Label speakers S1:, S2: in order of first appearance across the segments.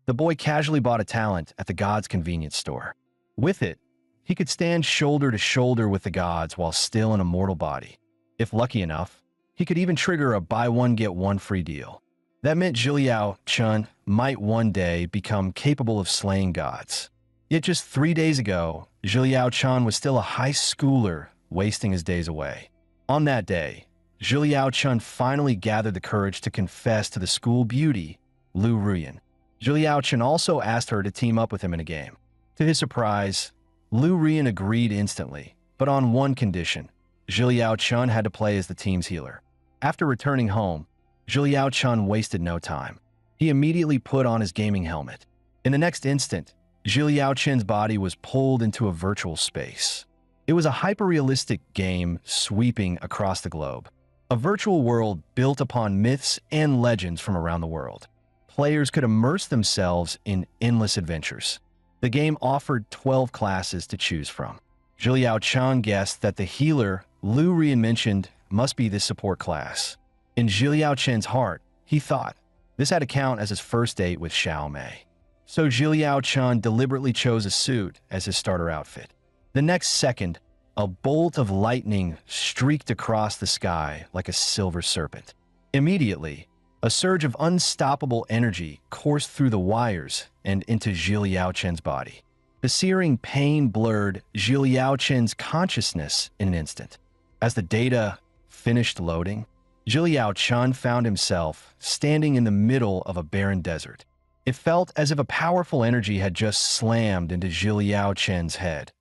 S1: the boy casually bought a talent at the god's convenience store. With it, he could stand shoulder to shoulder with the gods while still in a mortal body. If lucky enough, he could even trigger a buy one get one free deal. That meant Zhiliao Chun might one day become capable of slaying gods. Yet just 3 days ago, Zhiliao Chun was still a high schooler wasting his days away. On that day, Zhiliao Chun finally gathered the courage to confess to the school beauty, Lu Ruyan. Zhiliao Chun also asked her to team up with him in a game. To his surprise, Lu Ruyan agreed instantly, but on one condition. Zhiliao Chun had to play as the team's healer. After returning home, Zhiliao Chun wasted no time. He immediately put on his gaming helmet. In the next instant, Zhiliao Chun's body was pulled into a virtual space. It was a hyper-realistic game sweeping across the globe. A virtual world built upon myths and legends from around the world. Players could immerse themselves in endless adventures. The game offered 12 classes to choose from. Zhiliao Chun guessed that the healer Lu Ruyan mentioned must be this support class. In Zhiliao Chun's heart, he thought this had to count as his first date with Xiao Mei. So Zhiliao Chun deliberately chose a suit as his starter outfit. The next second, a bolt of lightning streaked across the sky like a silver serpent. Immediately, a surge of unstoppable energy coursed through the wires and into Zhiliao Chun's body. The searing pain blurred Zhiliao Chun's consciousness in an instant. As the data finished loading, Zhiliao Chun found himself standing in the middle of a barren desert. It felt as if a powerful energy had just slammed into Zhiliao Chun's head,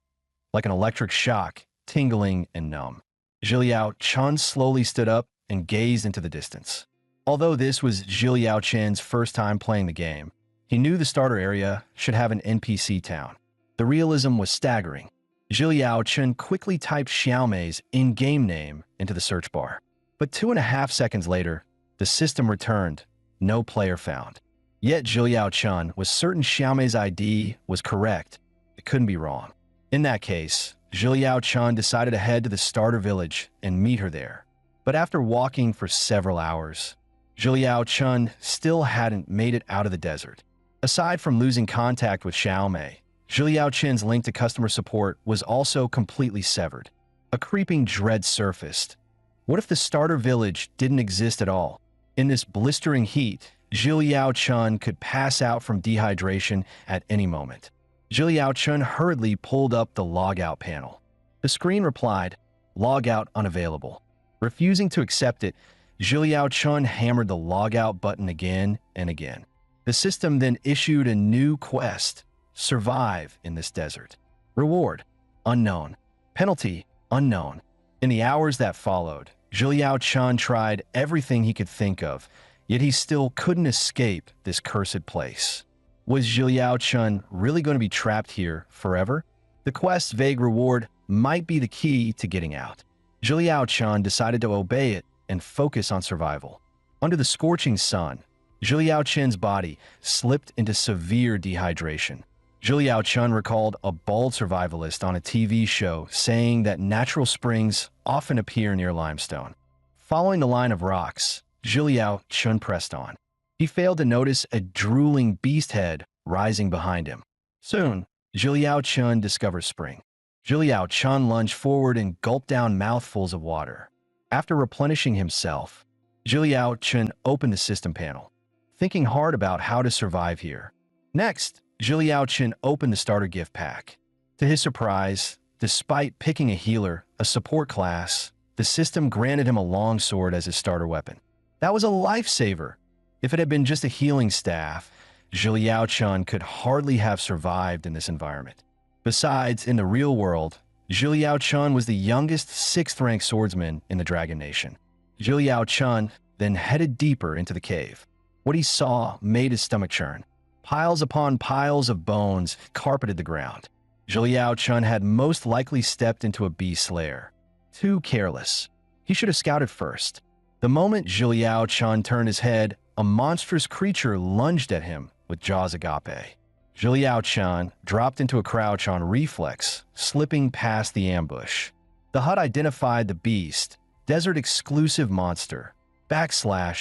S1: like an electric shock, tingling and numb. Zhiliao Chun slowly stood up and gazed into the distance. Although this was Zhiliao Chun's first time playing the game, he knew the starter area should have an NPC town. The realism was staggering. Zhiliao Chun quickly typed Xiao Mei's in-game name into the search bar. But 2.5 seconds later, the system returned, no player found. Yet Zhiliao Chun was certain Xiao Mei's ID was correct. It couldn't be wrong. In that case, Zhiliao Chun decided to head to the starter village and meet her there. But after walking for several hours, Zhiliao Chun still hadn't made it out of the desert. Aside from losing contact with Xiao Mei, Zhiliao Chun's link to customer support was also completely severed. A creeping dread surfaced. What if the starter village didn't exist at all? In this blistering heat, Zhiliao Chun could pass out from dehydration at any moment. Zhiliao Chun hurriedly pulled up the logout panel. The screen replied, "Logout unavailable." Refusing to accept it, Zhiliao Chun hammered the logout button again and again. The system then issued a new quest: survive in this desert. Reward: unknown. Penalty: unknown. In the hours that followed, Zhiliao Chun tried everything he could think of, yet he still couldn't escape this cursed place. Was Zhiliao Chun really going to be trapped here forever? The quest's vague reward might be the key to getting out. Zhiliao Chun decided to obey it and focus on survival. Under the scorching sun, Zhiliao Chun's body slipped into severe dehydration. Zhiliao Chun recalled a bald survivalist on a TV show saying that natural springs often appear near limestone. Following the line of rocks, Zhiliao Chun pressed on. He failed to notice a drooling beast head rising behind him. Soon, Zhiliao Chun discovers spring. Zhiliao Chun lunged forward and gulped down mouthfuls of water. After replenishing himself, Zhiliao Chun opened the system panel, thinking hard about how to survive here. Next, Zhiliao Chun opened the starter gift pack. To his surprise, despite picking a healer, a support class, the system granted him a longsword as his starter weapon. That was a lifesaver. If it had been just a healing staff, Zhiliao Chun could hardly have survived in this environment. Besides, in the real world, Zhiliao Chun was the youngest 6th-rank swordsman in the Dragon Nation. Zhiliao Chun then headed deeper into the cave. What he saw made his stomach churn. Piles upon piles of bones carpeted the ground. Zhiliao Chun had most likely stepped into a beast's lair. Too careless. He should have scouted first. The moment Zhiliao Chun turned his head, a monstrous creature lunged at him with jaws agape. Zhiliao Chun dropped into a crouch on reflex, slipping past the ambush. The HUD identified the beast, desert-exclusive monster, /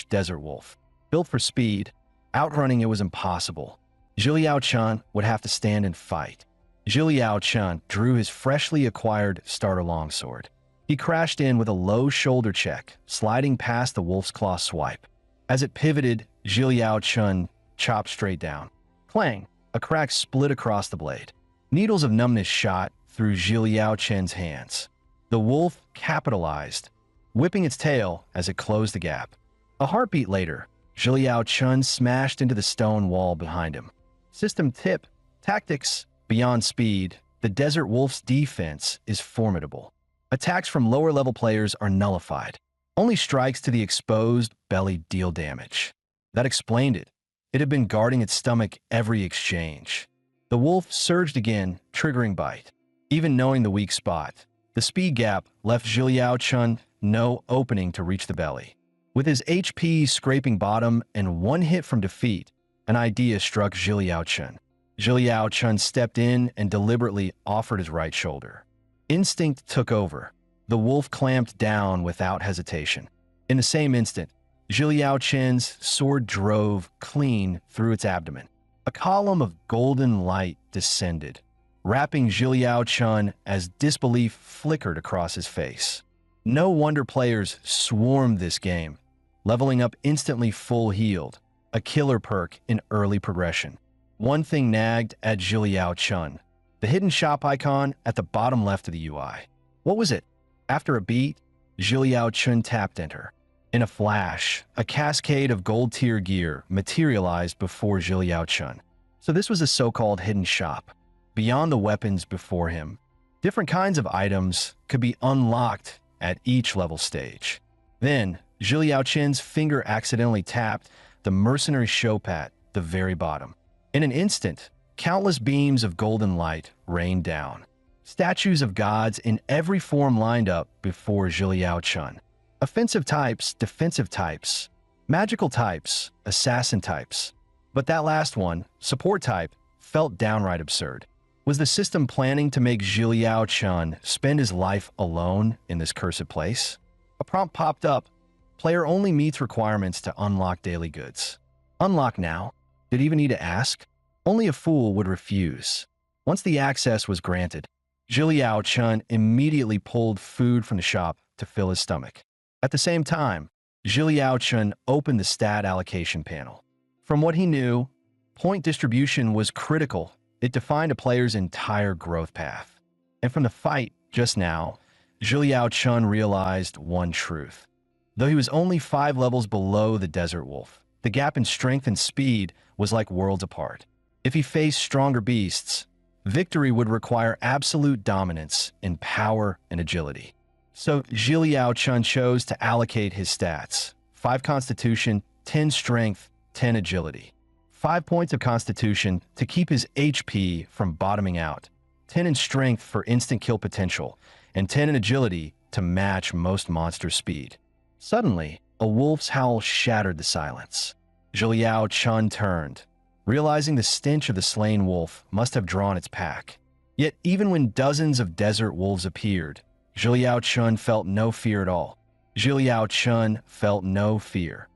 S1: desert wolf. Built for speed, outrunning it was impossible. Zhiliao Chun would have to stand and fight. Zhiliao Chun drew his freshly acquired starter longsword. He crashed in with a low shoulder check, sliding past the wolf's claw swipe. As it pivoted, Zhiliao Chun chopped straight down. Clang! A crack split across the blade. Needles of numbness shot through Zhiliao Chun's hands. The wolf capitalized, whipping its tail as it closed the gap. A heartbeat later, Zhiliao Chun smashed into the stone wall behind him. System tip: tactics. Beyond speed, the Desert Wolf's defense is formidable. Attacks from lower-level players are nullified. Only strikes to the exposed belly deal damage. That explained it. It had been guarding its stomach every exchange. The wolf surged again, triggering bite. Even knowing the weak spot, the speed gap left Zhiliao Chun no opening to reach the belly. With his HP scraping bottom and one hit from defeat, an idea struck Zhiliao Chun. Zhiliao Chun stepped in and deliberately offered his right shoulder. Instinct took over. The wolf clamped down without hesitation. In the same instant, Zhiliao Chun's sword drove clean through its abdomen. A column of golden light descended, wrapping Zhiliao Chun as disbelief flickered across his face. No wonder players swarmed this game, leveling up instantly full healed, a killer perk in early progression. One thing nagged at Zhiliao Chun: the hidden shop icon at the bottom left of the UI. What was it? After a beat, Zhiliao Chun tapped enter. In a flash, a cascade of gold-tier gear materialized before Zhiliao Chun. So this was a so-called hidden shop. Beyond the weapons before him, different kinds of items could be unlocked at each level stage. Then, Zhiliao Chun's finger accidentally tapped the mercenary shop at the very bottom. In an instant, countless beams of golden light rained down. Statues of gods in every form lined up before Zhiliao Chun. Offensive types, defensive types, magical types, assassin types. But that last one, support type, felt downright absurd. Was the system planning to make Zhiliao Chun spend his life alone in this cursed place? A prompt popped up. Player only meets requirements to unlock daily goods. Unlock now? Did he even need to ask? Only a fool would refuse. Once the access was granted, Zhiliao Chun immediately pulled food from the shop to fill his stomach. At the same time, Zhiliao Chun opened the stat allocation panel. From what he knew, point distribution was critical. It defined a player's entire growth path. And from the fight just now, Zhiliao Chun realized one truth. Though he was only 5 levels below the Desert Wolf, the gap in strength and speed was like worlds apart. If he faced stronger beasts, victory would require absolute dominance in power and agility. So Zhiliao Chun chose to allocate his stats: 5 constitution, 10 strength, 10 agility. 5 points of constitution to keep his HP from bottoming out, 10 in strength for instant kill potential, and 10 in agility to match most monsters' speed. Suddenly, a wolf's howl shattered the silence. Zhiliao Chun turned, realizing the stench of the slain wolf must have drawn its pack. Yet even when dozens of desert wolves appeared, Zhiliao Chun felt no fear at all. Zhiliao Chun felt no fear.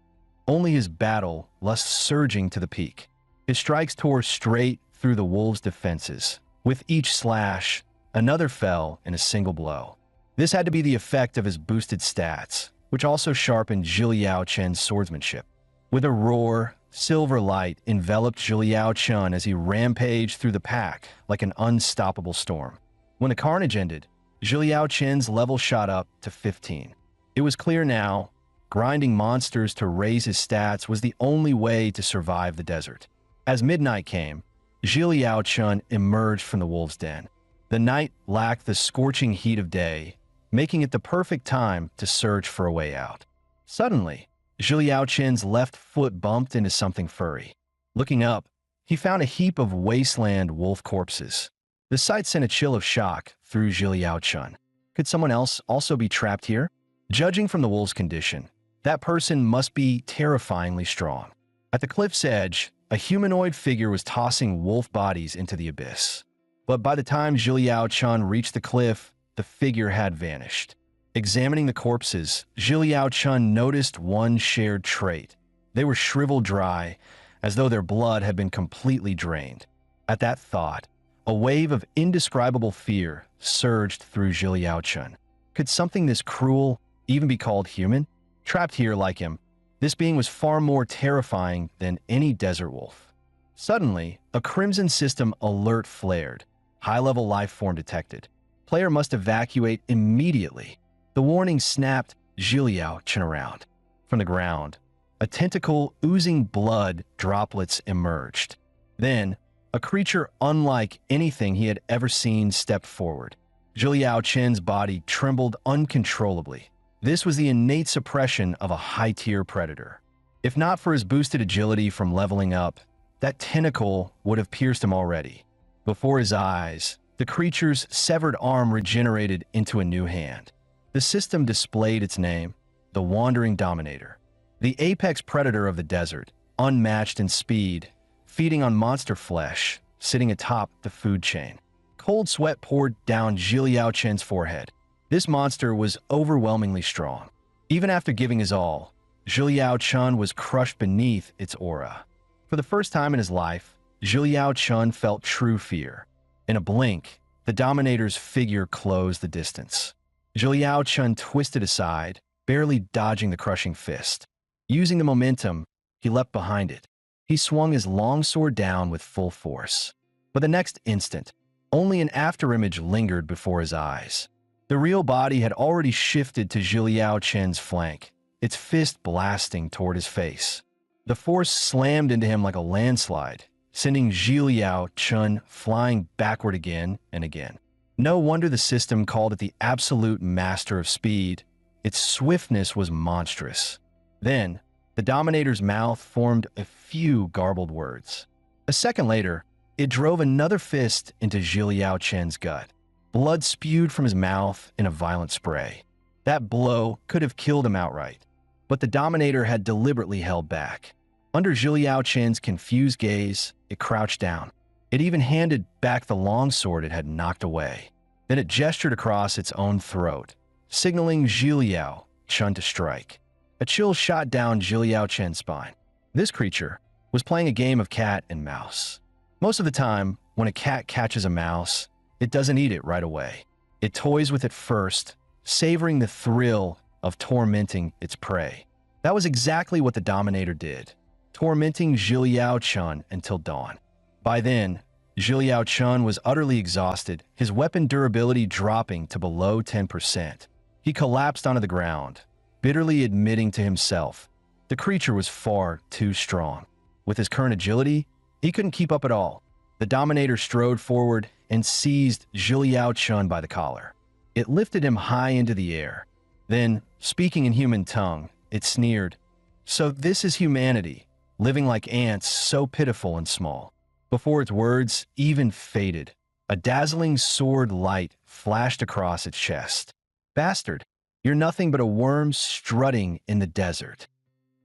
S1: Only his battle lust surging to the peak. His strikes tore straight through the wolves' defenses. With each slash, another fell in a single blow. This had to be the effect of his boosted stats, which also sharpened Zhiliao Chun's swordsmanship. With a roar, silver light enveloped Zhiliao Chun as he rampaged through the pack like an unstoppable storm. When the carnage ended, Zhiliao Chun's level shot up to 15. It was clear now, grinding monsters to raise his stats was the only way to survive the desert. As midnight came, Zhiliao Chun emerged from the wolf's den. The night lacked the scorching heat of day, making it the perfect time to search for a way out. Suddenly, Zhiliao Chun's left foot bumped into something furry. Looking up, he found a heap of wasteland wolf corpses. The sight sent a chill of shock through Zhiliao Chun. Could someone else also be trapped here? Judging from the wolf's condition, that person must be terrifyingly strong. At the cliff's edge, a humanoid figure was tossing wolf bodies into the abyss. But by the time Zhiliao Chun reached the cliff, the figure had vanished. Examining the corpses, Zhiliao Chun noticed one shared trait. They were shriveled dry, as though their blood had been completely drained. At that thought, a wave of indescribable fear surged through Zhiliao Chun. Could something this cruel even be called human? Trapped here like him, this being was far more terrifying than any desert wolf. Suddenly, a Crimson System alert flared. High-level life form detected. Player must evacuate immediately. The warning snapped Zhiliao Chun around. From the ground, a tentacle oozing blood droplets emerged. Then, a creature unlike anything he had ever seen stepped forward. Zhiliao Chen's body trembled uncontrollably. This was the innate suppression of a high-tier predator. If not for his boosted agility from leveling up, that tentacle would have pierced him already. Before his eyes, the creature's severed arm regenerated into a new hand. The system displayed its name, the Wandering Dominator. The apex predator of the desert, unmatched in speed, feeding on monster flesh, sitting atop the food chain. Cold sweat poured down Zhiliao Chen's forehead. This monster was overwhelmingly strong. Even after giving his all, Zhiliao Chun was crushed beneath its aura. For the first time in his life, Zhiliao Chun felt true fear. In a blink, the Dominator's figure closed the distance. Zhiliao Chun twisted aside, barely dodging the crushing fist. Using the momentum, he leapt behind it. He swung his longsword down with full force. But the next instant, only an afterimage lingered before his eyes. The real body had already shifted to Zhiliao Chen's flank, its fist blasting toward his face. The force slammed into him like a landslide, sending Zhiliao Chun flying backward again and again. No wonder the system called it the absolute master of speed. Its swiftness was monstrous. Then, the Dominator's mouth formed a few garbled words. A second later, it drove another fist into Zhiliao Chen's gut. Blood spewed from his mouth in a violent spray. That blow could have killed him outright, but the Dominator had deliberately held back. Under Zhiliao Chen's confused gaze, it crouched down. It even handed back the longsword it had knocked away. Then it gestured across its own throat, signaling Zhiliao Chun to strike. A chill shot down Zhiliao Chen's spine. This creature was playing a game of cat and mouse. Most of the time, when a cat catches a mouse, it doesn't eat it right away. It toys with it first, savoring the thrill of tormenting its prey. That was exactly what the Dominator did, tormenting Zhiliao Chun until dawn. By then, Zhiliao Chun was utterly exhausted, his weapon durability dropping to below 10%. He collapsed onto the ground, bitterly admitting to himself the creature was far too strong. With his current agility, he couldn't keep up at all. The Dominator strode forward and seized Zhiliao Chun by the collar. It lifted him high into the air. Then, speaking in human tongue, it sneered, "So this is humanity, living like ants, so pitiful and small." Before its words even faded, a dazzling sword light flashed across its chest. "Bastard, you're nothing but a worm strutting in the desert."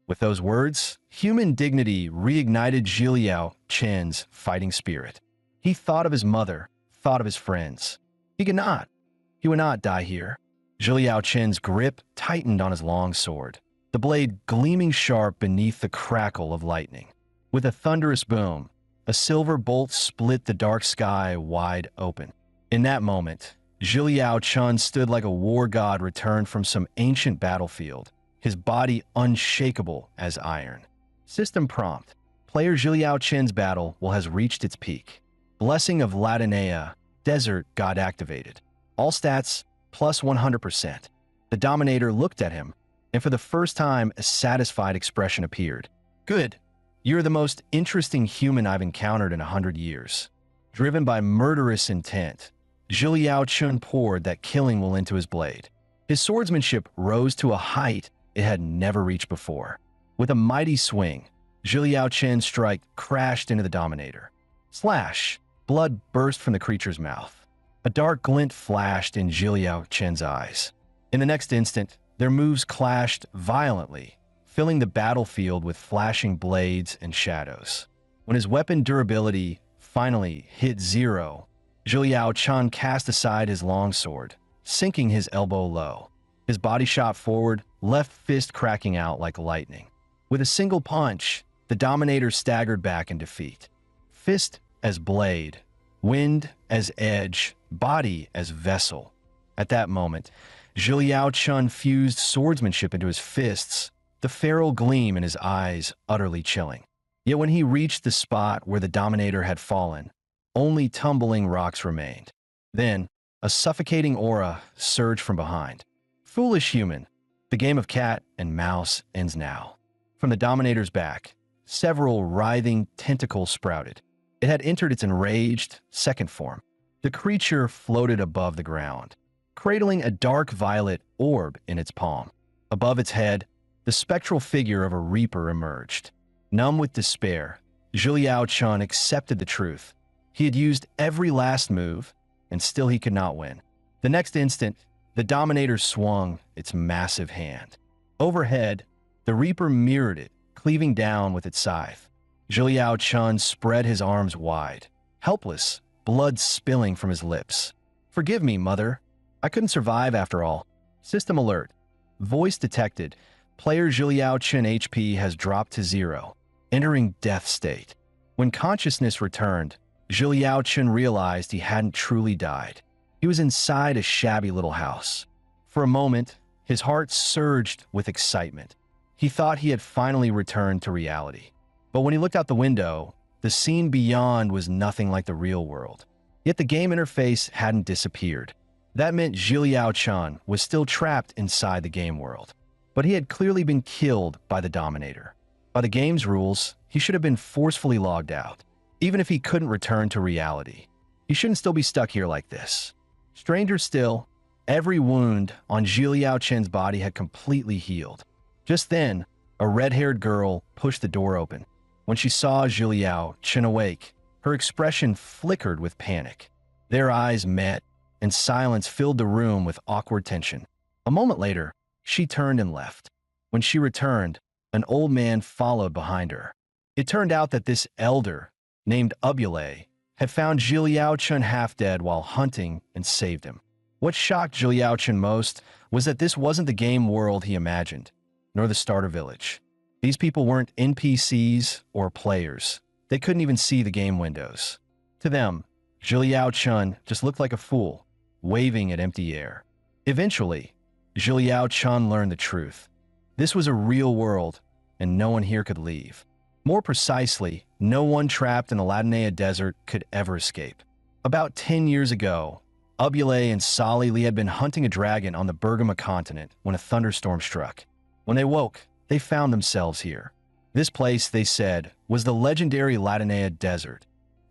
S1: With those words, human dignity reignited Zhiliao Chen's fighting spirit. He thought of his mother, thought of his friends. He would not die here. Zhiliao Chen's grip tightened on his long sword, the blade gleaming sharp beneath the crackle of lightning. With a thunderous boom, a silver bolt split the dark sky wide open. In that moment, Zhiliao Chun stood like a war god returned from some ancient battlefield, his body unshakable as iron. System prompt. Player Zhiliao Chen's battle has reached its peak. Blessing of Latinea, Desert God activated. All stats plus 100%. The Dominator looked at him, and for the first time a satisfied expression appeared. "Good. You're the most interesting human I've encountered in 100 years." Driven by murderous intent, Zhiliao Chun poured that killing will into his blade. His swordsmanship rose to a height it had never reached before. With a mighty swing, Zhiliao Chen's strike crashed into the Dominator. Slash! Blood burst from the creature's mouth. A dark glint flashed in Zhiliao Chen's eyes. In the next instant, their moves clashed violently, filling the battlefield with flashing blades and shadows. When his weapon durability finally hit zero, Zhiliao Chun cast aside his longsword, sinking his elbow low. His body shot forward, left fist cracking out like lightning. With a single punch, The Dominator staggered back in defeat. Fist as blade, wind as edge, body as vessel. At that moment, Zhiliao Chun fused swordsmanship into his fists, the feral gleam in his eyes utterly chilling. Yet when he reached the spot where the Dominator had fallen, only tumbling rocks remained. Then, a suffocating aura surged from behind. Foolish human, the game of cat and mouse ends now. From the Dominator's back, several writhing tentacles sprouted. It had entered its enraged second form. The creature floated above the ground, cradling a dark violet orb in its palm. Above its head, the spectral figure of a reaper emerged. Numb with despair, Zhiliao Chun accepted the truth. He had used every last move, and still he could not win. The next instant, the Dominator swung its massive hand. Overhead, the reaper mirrored it, cleaving down with its scythe. Zhiliao Chun spread his arms wide, helpless, blood spilling from his lips. "Forgive me, mother. I couldn't survive after all." System alert. Voice detected. Player Zhiliao Chun HP has dropped to 0, entering death state. When consciousness returned, Zhiliao Chun realized he hadn't truly died. He was inside a shabby little house. For a moment, his heart surged with excitement. He thought he had finally returned to reality. But when he looked out the window, the scene beyond was nothing like the real world. Yet the game interface hadn't disappeared. That meant Zhiliao Chun was still trapped inside the game world. But he had clearly been killed by the Dominator. By the game's rules, he should have been forcefully logged out. Even if he couldn't return to reality, he shouldn't still be stuck here like this. Stranger still, every wound on Zhiliao Chun's body had completely healed. Just then, a red-haired girl pushed the door open. When she saw Zhiliao Chun awake, her expression flickered with panic. Their eyes met, and silence filled the room with awkward tension. A moment later, she turned and left. When she returned, an old man followed behind her. It turned out that this elder, named Ubule, had found Zhiliao Chun half-dead while hunting and saved him. What shocked Zhiliao Chun most was that this wasn't the game world he imagined, nor the starter village. These people weren't NPCs or players. They couldn't even see the game windows. To them, Zhiliao Chun just looked like a fool, waving at empty air. Eventually, Zhiliao Chun learned the truth. This was a real world, and no one here could leave. More precisely, no one trapped in the Latinea desert could ever escape. About 10 years ago, Ubule and Sali Li had been hunting a dragon on the Bergama continent when a thunderstorm struck. When they woke, they found themselves here. This place, they said, was the legendary Latinea desert,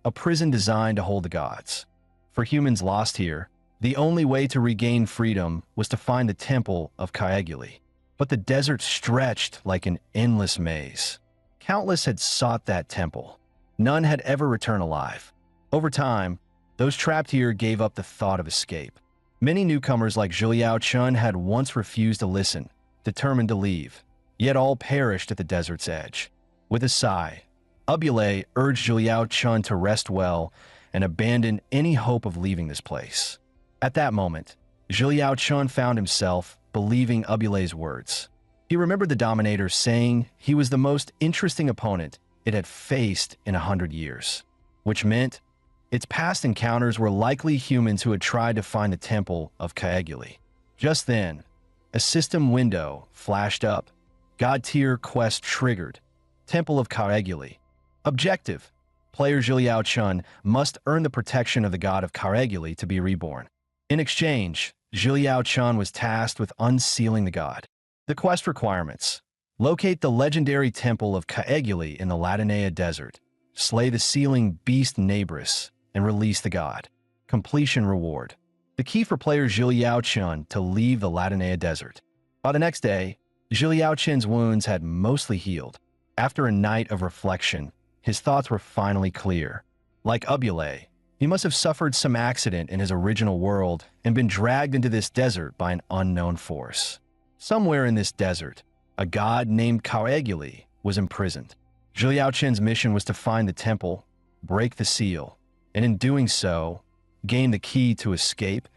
S1: a prison designed to hold the gods. For humans lost here, the only way to regain freedom was to find the temple of Caeguli. But the desert stretched like an endless maze. Countless had sought that temple. None had ever returned alive. Over time, those trapped here gave up the thought of escape. Many newcomers like Zhiliao Chun had once refused to listen, determined to leave, yet all perished at the desert's edge. With a sigh, Ubule urged Zhiliao Chun to rest well and abandon any hope of leaving this place. At that moment, Zhiliao Chun found himself believing Ubule's words. He remembered the Dominator saying he was the most interesting opponent it had faced in 100 years, which meant its past encounters were likely humans who had tried to find the temple of Caeguli. Just then, a system window flashed up. God tier quest triggered. Temple of Caeguli. Objective: player Zhiliao Chun must earn the protection of the god of Caeguli to be reborn. In exchange, Zhiliao Chun was tasked with unsealing the god. The quest requirements: locate the legendary temple of Caeguli in the Latinea desert, slay the sealing beast Nabris, and release the god. Completion reward: the key for player Zhiliao Chun to leave the Latinea desert. By the next day, Zhiliao Chun's wounds had mostly healed. After a night of reflection, his thoughts were finally clear. Like Ubule, he must have suffered some accident in his original world and been dragged into this desert by an unknown force. Somewhere in this desert, a god named Caeguli was imprisoned. Zhiliao Chun's mission was to find the temple, break the seal, and in doing so, gain the key to escape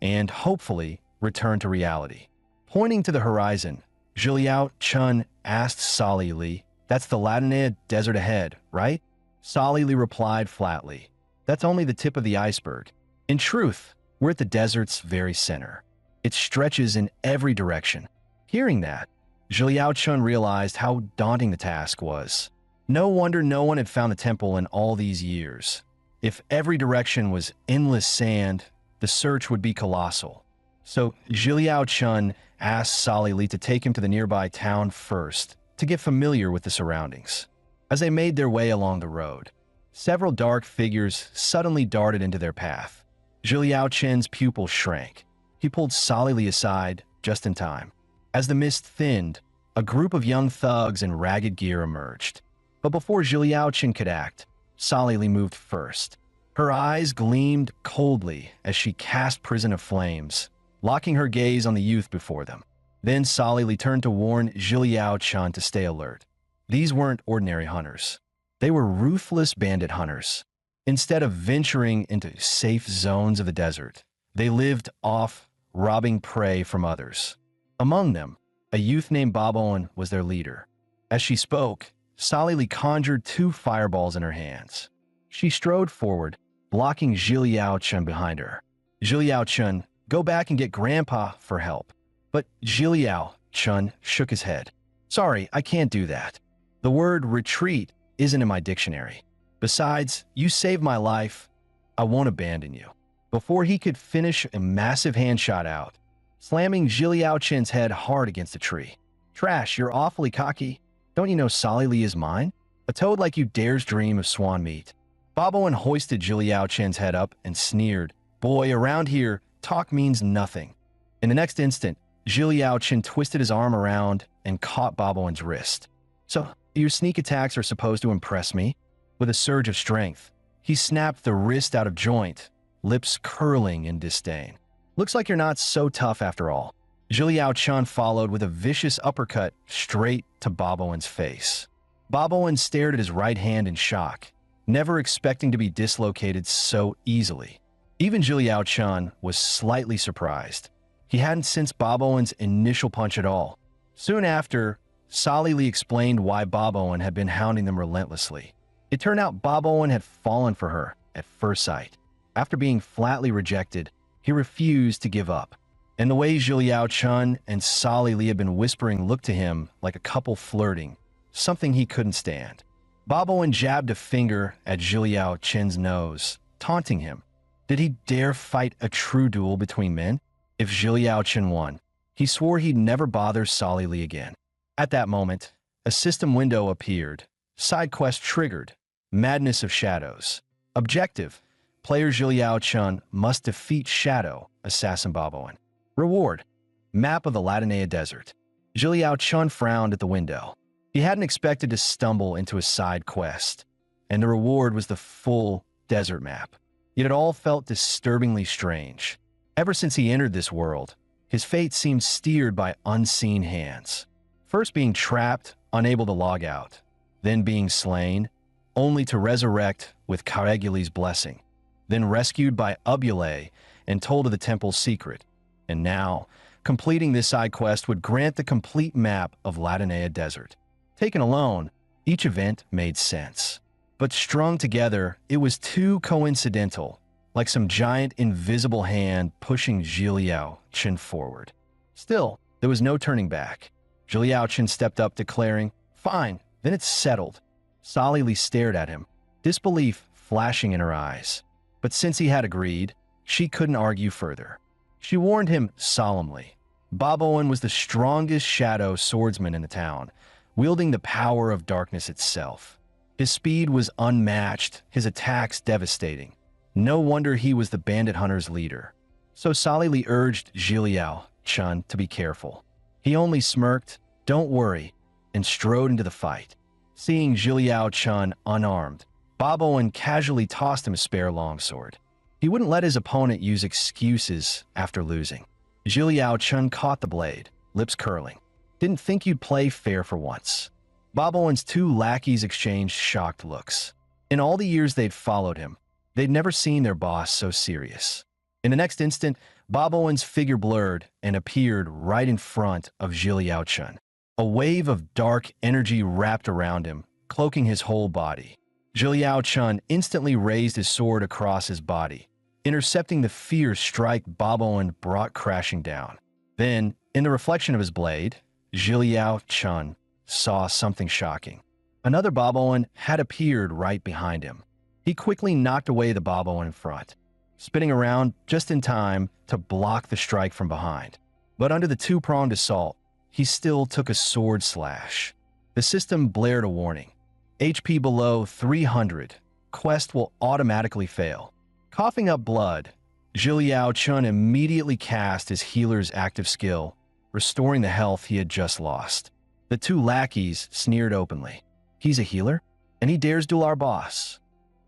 S1: and, hopefully, return to reality. Pointing to the horizon, Zhiliao Chun asked Sali Li, That's the Latinea desert ahead, right? Solidly replied flatly. That's only the tip of the iceberg. In truth, we're at the desert's very center. It stretches in every direction. Hearing that, Zhiliao Chun realized how daunting the task was. No wonder no one had found the temple in all these years. If every direction was endless sand, the search would be colossal. So Zhiliao Chun asked Sali Li to take him to the nearby town first, to get familiar with the surroundings. As they made their way along the road, several dark figures suddenly darted into their path. Zhiliao Chen's pupils shrank. He pulled Sali Li aside just in time. As the mist thinned, a group of young thugs in ragged gear emerged. But before Zhiliao Chen could act, Sali Li moved first. Her eyes gleamed coldly as she cast prison of flames, locking her gaze on the youth before them. Then Sali Li turned to warn Zhiliao Chen to stay alert. These weren't ordinary hunters. They were ruthless bandit hunters. Instead of venturing into safe zones of the desert, they lived off, robbing prey from others. Among them, a youth named Baboan was their leader. As she spoke, Sali Li conjured 2 fireballs in her hands. She strode forward, blocking Zhiliao Chen behind her. Zhiliao Chen, go back and get Grandpa for help. But Zhiliao Chen shook his head. Sorry, I can't do that. The word retreat isn't in my dictionary. Besides, you saved my life. I won't abandon you. Before he could finish, a massive hand shot out, slamming Zhiliao Chen's head hard against a tree. Trash, you're awfully cocky. Don't you know Sali Li is mine? A toad like you dares dream of swan meat. Baboan hoisted Zhiliao Chen's head up and sneered. Boy, around here, talk means nothing. In the next instant, Zhiliao Chen twisted his arm around and caught Baboan's wrist. So, your sneak attacks are supposed to impress me? With a surge of strength, he snapped the wrist out of joint, lips curling in disdain. Looks like you're not so tough after all. Zhiliao Chen followed with a vicious uppercut straight to Baboan's face. Baboan stared at his right hand in shock, never expecting to be dislocated so easily. Even Zhiliao Chen was slightly surprised. He hadn't sensed Baboan's initial punch at all. Soon after, Sali Li explained why Baboan had been hounding them relentlessly. It turned out Baboan had fallen for her at first sight. After being flatly rejected, he refused to give up. And the way Zhiliao Chen and Sali Li had been whispering looked to him like a couple flirting, something he couldn't stand. Baboan jabbed a finger at Zhiliao Chen's nose, taunting him. Did he dare fight a true duel between men? If Zhiliao Chen won, he swore he'd never bother Sali Li again. At that moment, a system window appeared. Side quest triggered. Madness of Shadows. Objective: player Zhiliao Chen must defeat Shadow Assassin Baboan. Reward: map of the Latinea Desert. Zhiliao Chen frowned at the window. He hadn't expected to stumble into a side quest, and the reward was the full desert map. Yet it all felt disturbingly strange. Ever since he entered this world, his fate seemed steered by unseen hands. First being trapped, unable to log out, then being slain, only to resurrect with Careguli's blessing, then rescued by Ubule and told of the temple's secret. And now, completing this side quest would grant the complete map of Latinea Desert. Taken alone, each event made sense. But strung together, it was too coincidental, like some giant invisible hand pushing Zhiliao Chen forward. Still, there was no turning back. Zhiliao Chen stepped up, declaring, "Fine, then it's settled." Sali Li stared at him, disbelief flashing in her eyes. But since he had agreed, she couldn't argue further. She warned him solemnly. Baboan was the strongest shadow swordsman in the town, wielding the power of darkness itself. His speed was unmatched, his attacks devastating. No wonder he was the bandit hunter's leader. So Sali Li urged Zhiliao Chen to be careful. He only smirked, "Don't worry," and strode into the fight. Seeing Zhiliao Chen unarmed, Baboan casually tossed him a spare longsword. He wouldn't let his opponent use excuses after losing. Zhiliao Chen caught the blade, lips curling. "Didn't think you'd play fair for once." Baboan's 2 lackeys exchanged shocked looks. In all the years they'd followed him, they'd never seen their boss so serious. In the next instant, Baboan's figure blurred and appeared right in front of Zhiliao Chen. A wave of dark energy wrapped around him, cloaking his whole body. Zhiliao Chun instantly raised his sword across his body, intercepting the fierce strike Baboan brought crashing down. Then, in the reflection of his blade, Zhiliao Chun saw something shocking. Another Baboan had appeared right behind him. He quickly knocked away the Baboan in front, spinning around just in time to block the strike from behind. But under the two-pronged assault, he still took a sword slash. The system blared a warning. HP below 300. Quest will automatically fail. Coughing up blood, Zhiliao Chun immediately cast his healer's active skill, restoring the health he had just lost. The two lackeys sneered openly. He's a healer? And he dares duel our boss.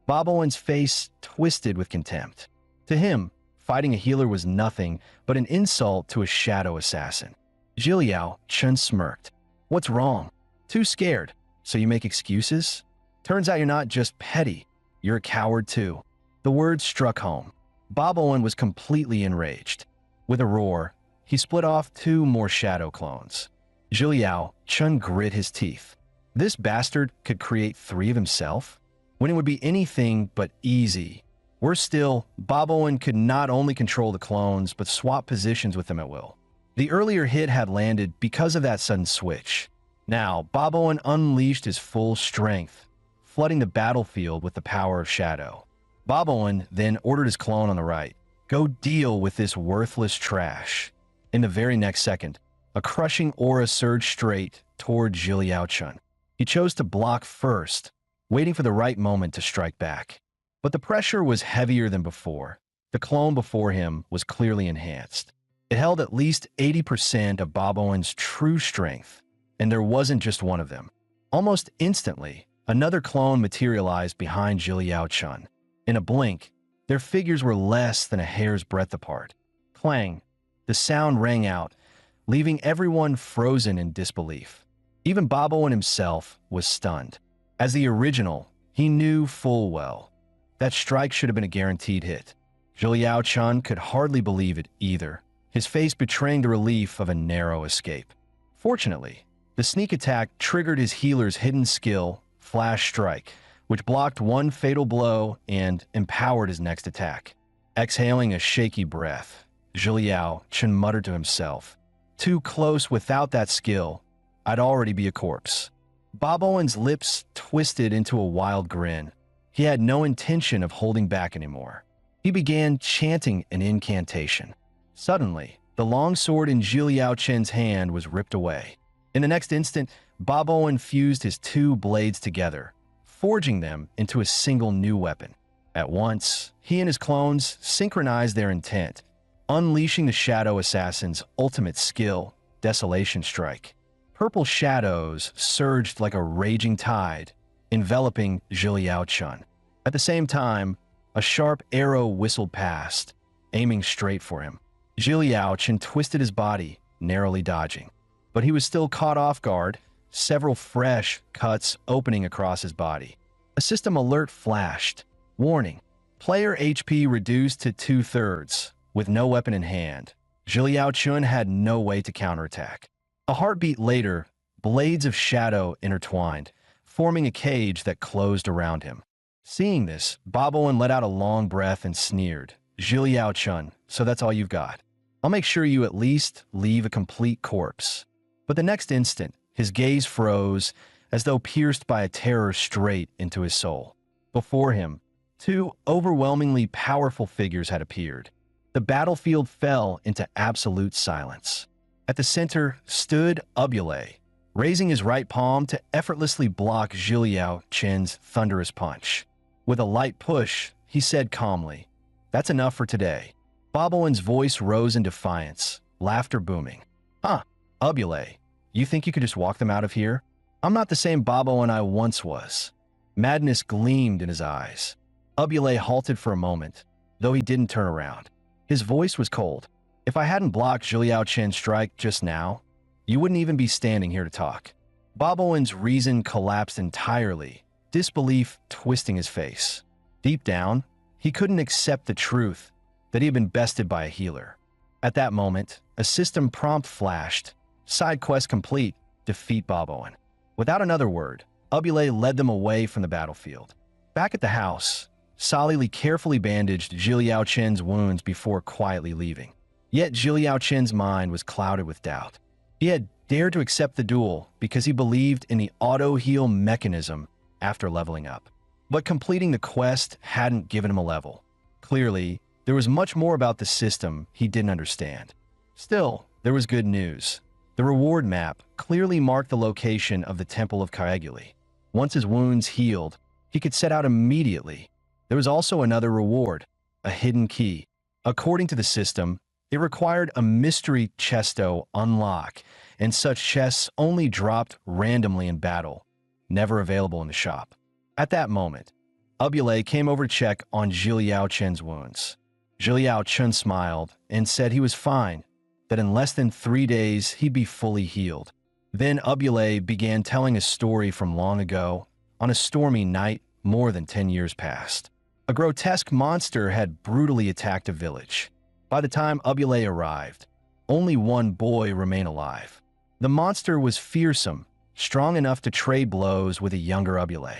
S1: Baboan's face twisted with contempt. To him, fighting a healer was nothing but an insult to a shadow assassin. Zhiliao Chun smirked. What's wrong? Too scared, so you make excuses? Turns out you're not just petty, you're a coward too. The words struck home. Baboan was completely enraged. With a roar, he split off two more shadow clones. Zhiliao Chun grit his teeth. This bastard could create 3 of himself? When it would be anything but easy. Worse still, Baboan could not only control the clones, but swap positions with them at will. The earlier hit had landed because of that sudden switch. Now, Baboan unleashed his full strength, flooding the battlefield with the power of shadow. Baboan then ordered his clone on the right, "Go deal with this worthless trash." In the very next second, a crushing aura surged straight toward Zhiliao Chun. He chose to block first, waiting for the right moment to strike back. But the pressure was heavier than before. The clone before him was clearly enhanced. It held at least 80% of Baboan's true strength, and there wasn't just one of them. Almost instantly, another clone materialized behind Zhiliao Chun. In a blink, their figures were less than a hair's breadth apart. Clang! The sound rang out, leaving everyone frozen in disbelief. Even Baboan himself was stunned. As the original, he knew full well that strike should have been a guaranteed hit. Zhiliao Chun could hardly believe it either, his face betraying the relief of a narrow escape. Fortunately, the sneak attack triggered his healer's hidden skill, Flash Strike, which blocked one fatal blow and empowered his next attack. Exhaling a shaky breath, Zhiliao Chun muttered to himself, "Too close without that skill, I'd already be a corpse." Baboan's lips twisted into a wild grin. He had no intention of holding back anymore. He began chanting an incantation. Suddenly, the long sword in Zhiliao Chun's hand was ripped away. In the next instant, Baboan fused his 2 blades together, forging them into a single new weapon. At once, he and his clones synchronized their intent, unleashing the shadow assassin's ultimate skill, Desolation Strike. Purple shadows surged like a raging tide, enveloping Zhiliao Chun. At the same time, a sharp arrow whistled past, aiming straight for him. Zhiliao Chun twisted his body, narrowly dodging. But he was still caught off guard, several fresh cuts opening across his body. A system alert flashed. Warning, player HP reduced to 2/3, with no weapon in hand. Zhiliao Chun had no way to counterattack. A heartbeat later, blades of shadow intertwined, forming a cage that closed around him. Seeing this, Baboan let out a long breath and sneered. "Zhiliao Chun, so that's all you've got. I'll make sure you at least leave a complete corpse." But the next instant, his gaze froze, as though pierced by a terror straight into his soul. Before him, 2 overwhelmingly powerful figures had appeared. The battlefield fell into absolute silence. At the center stood Ubule, raising his right palm to effortlessly block Zhiliao Chun's thunderous punch. With a light push, he said calmly, "That's enough for today." Baboan's voice rose in defiance, laughter booming. "Huh, Ubule, you think you could just walk them out of here? I'm not the same Baboan I once was." Madness gleamed in his eyes. Ubule halted for a moment, though he didn't turn around. His voice was cold. "If I hadn't blocked Zhiliao Chun's strike just now, you wouldn't even be standing here to talk." Baboan's reason collapsed entirely, disbelief twisting his face. Deep down, he couldn't accept the truth that he had been bested by a healer. At that moment, a system prompt flashed. "Side quest complete. defeat Baboan. Without another word, Abule led them away from the battlefield. Back at the house, Salili carefully bandaged Zhiliao Chen's wounds before quietly leaving. Yet Zhiliao Chen's mind was clouded with doubt. He had dared to accept the duel because he believed in the auto-heal mechanism after leveling up. But completing the quest hadn't given him a level. Clearly, there was much more about the system he didn't understand. Still, there was good news. The reward map clearly marked the location of the Temple of Kaeguli. Once his wounds healed, he could set out immediately. There was also another reward, a hidden key. According to the system, it required a mystery chesto unlock, and such chests only dropped randomly in battle, never available in the shop. At that moment, Abule came over to check on Zhiliao Chen's wounds. Zhiliao Chen smiled and said he was fine, that in less than 3 days he'd be fully healed. Then Abule began telling a story from long ago, on a stormy night more than 10 years past. A grotesque monster had brutally attacked a village. By the time Abule arrived, only one boy remained alive. The monster was fearsome, strong enough to trade blows with a younger Abule.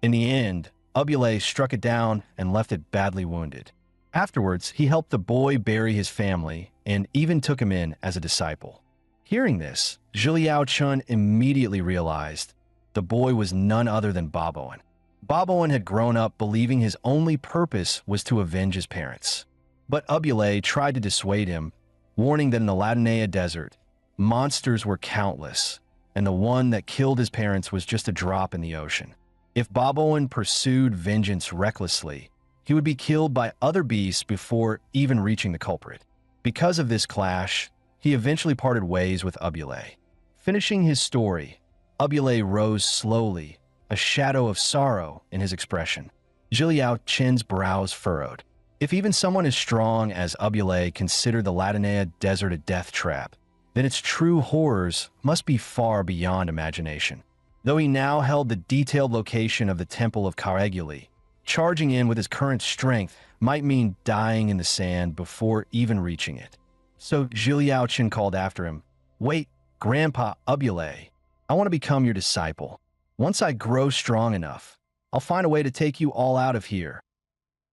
S1: In the end, Abule struck it down and left it badly wounded. Afterwards, he helped the boy bury his family and even took him in as a disciple. Hearing this, Zhiliao Chen immediately realized the boy was none other than Baboan. Baboan had grown up believing his only purpose was to avenge his parents. But Abule tried to dissuade him, warning that in the Latinea desert, monsters were countless, and the one that killed his parents was just a drop in the ocean. If Baboan pursued vengeance recklessly, he would be killed by other beasts before even reaching the culprit. Because of this clash, he eventually parted ways with Abule. Finishing his story, Abule rose slowly, a shadow of sorrow in his expression. Zhiliao Chen's brows furrowed. If even someone as strong as Abule considered the Latinea desert a death trap, then its true horrors must be far beyond imagination. Though he now held the detailed location of the Temple of Kaeguli, charging in with his current strength might mean dying in the sand before even reaching it. So Zhiliao Chen called after him, "Wait, Grandpa Abule, I want to become your disciple. Once I grow strong enough, I'll find a way to take you all out of here."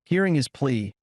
S1: Hearing his plea,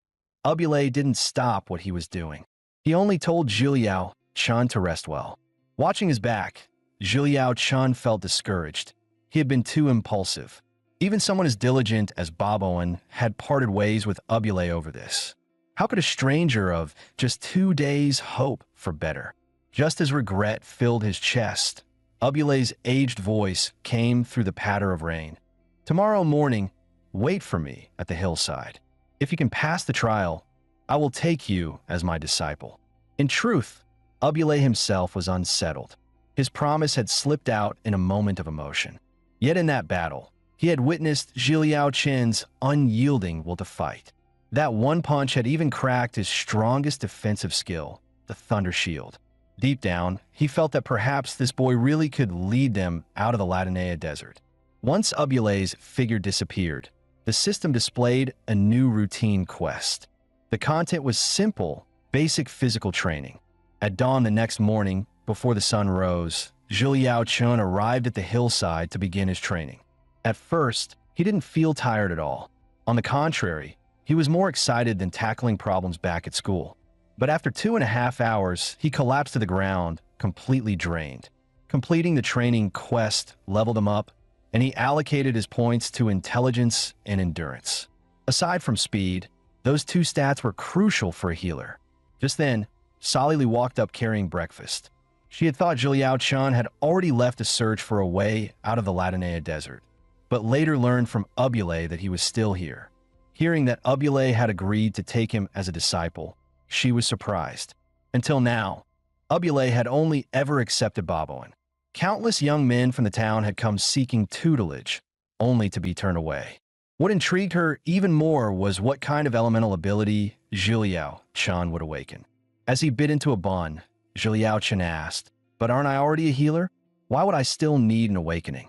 S1: Abule didn't stop what he was doing. He only told Zhiliao Chen to rest well. Watching his back, Zhiliao Chen felt discouraged. He had been too impulsive. Even someone as diligent as Baboan had parted ways with Abule over this. How could a stranger of just 2 days hope for better? Just as regret filled his chest, Abule's aged voice came through the patter of rain. "Tomorrow morning, wait for me at the hillside. If you can pass the trial, I will take you as my disciple." In truth, Abule himself was unsettled. His promise had slipped out in a moment of emotion. Yet in that battle, he had witnessed Zhiliao Chen's unyielding will to fight. That one punch had even cracked his strongest defensive skill, the Thunder Shield. Deep down, he felt that perhaps this boy really could lead them out of the Latinea desert. Once Abule's figure disappeared, the system displayed a new routine quest. The content was simple, basic physical training. At dawn the next morning, before the sun rose, Zhiliao Chen arrived at the hillside to begin his training. At first, he didn't feel tired at all. On the contrary, he was more excited than tackling problems back at school. But after 2.5 hours, he collapsed to the ground, completely drained. Completing the training quest leveled him up, and he allocated his points to intelligence and endurance. Aside from speed, those two stats were crucial for a healer. Just then, Salili walked up carrying breakfast. She had thought Zhiliao Chen had already left to search for a way out of the Latinea desert, but later learned from Abule that he was still here. Hearing that Abule had agreed to take him as a disciple, she was surprised. Until now, Abule had only ever accepted Baboan. Countless young men from the town had come seeking tutelage, only to be turned away. What intrigued her even more was what kind of elemental ability Zhiliao Chen would awaken. As he bit into a bun, Zhiliao Chen asked, "But aren't I already a healer? Why would I still need an awakening?"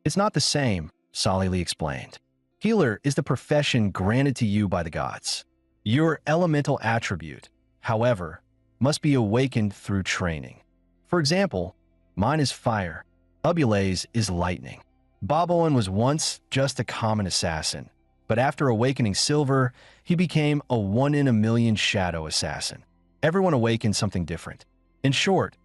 S1: "It's not the same," Salili explained. "Healer is the profession granted to you by the gods. Your elemental attribute, however, must be awakened through training. For example, mine is fire. Abuele's is lightning. Bob Owen was once just a common assassin, but after awakening Silver, he became a one-in-a-million shadow assassin. Everyone awakens something different. In short,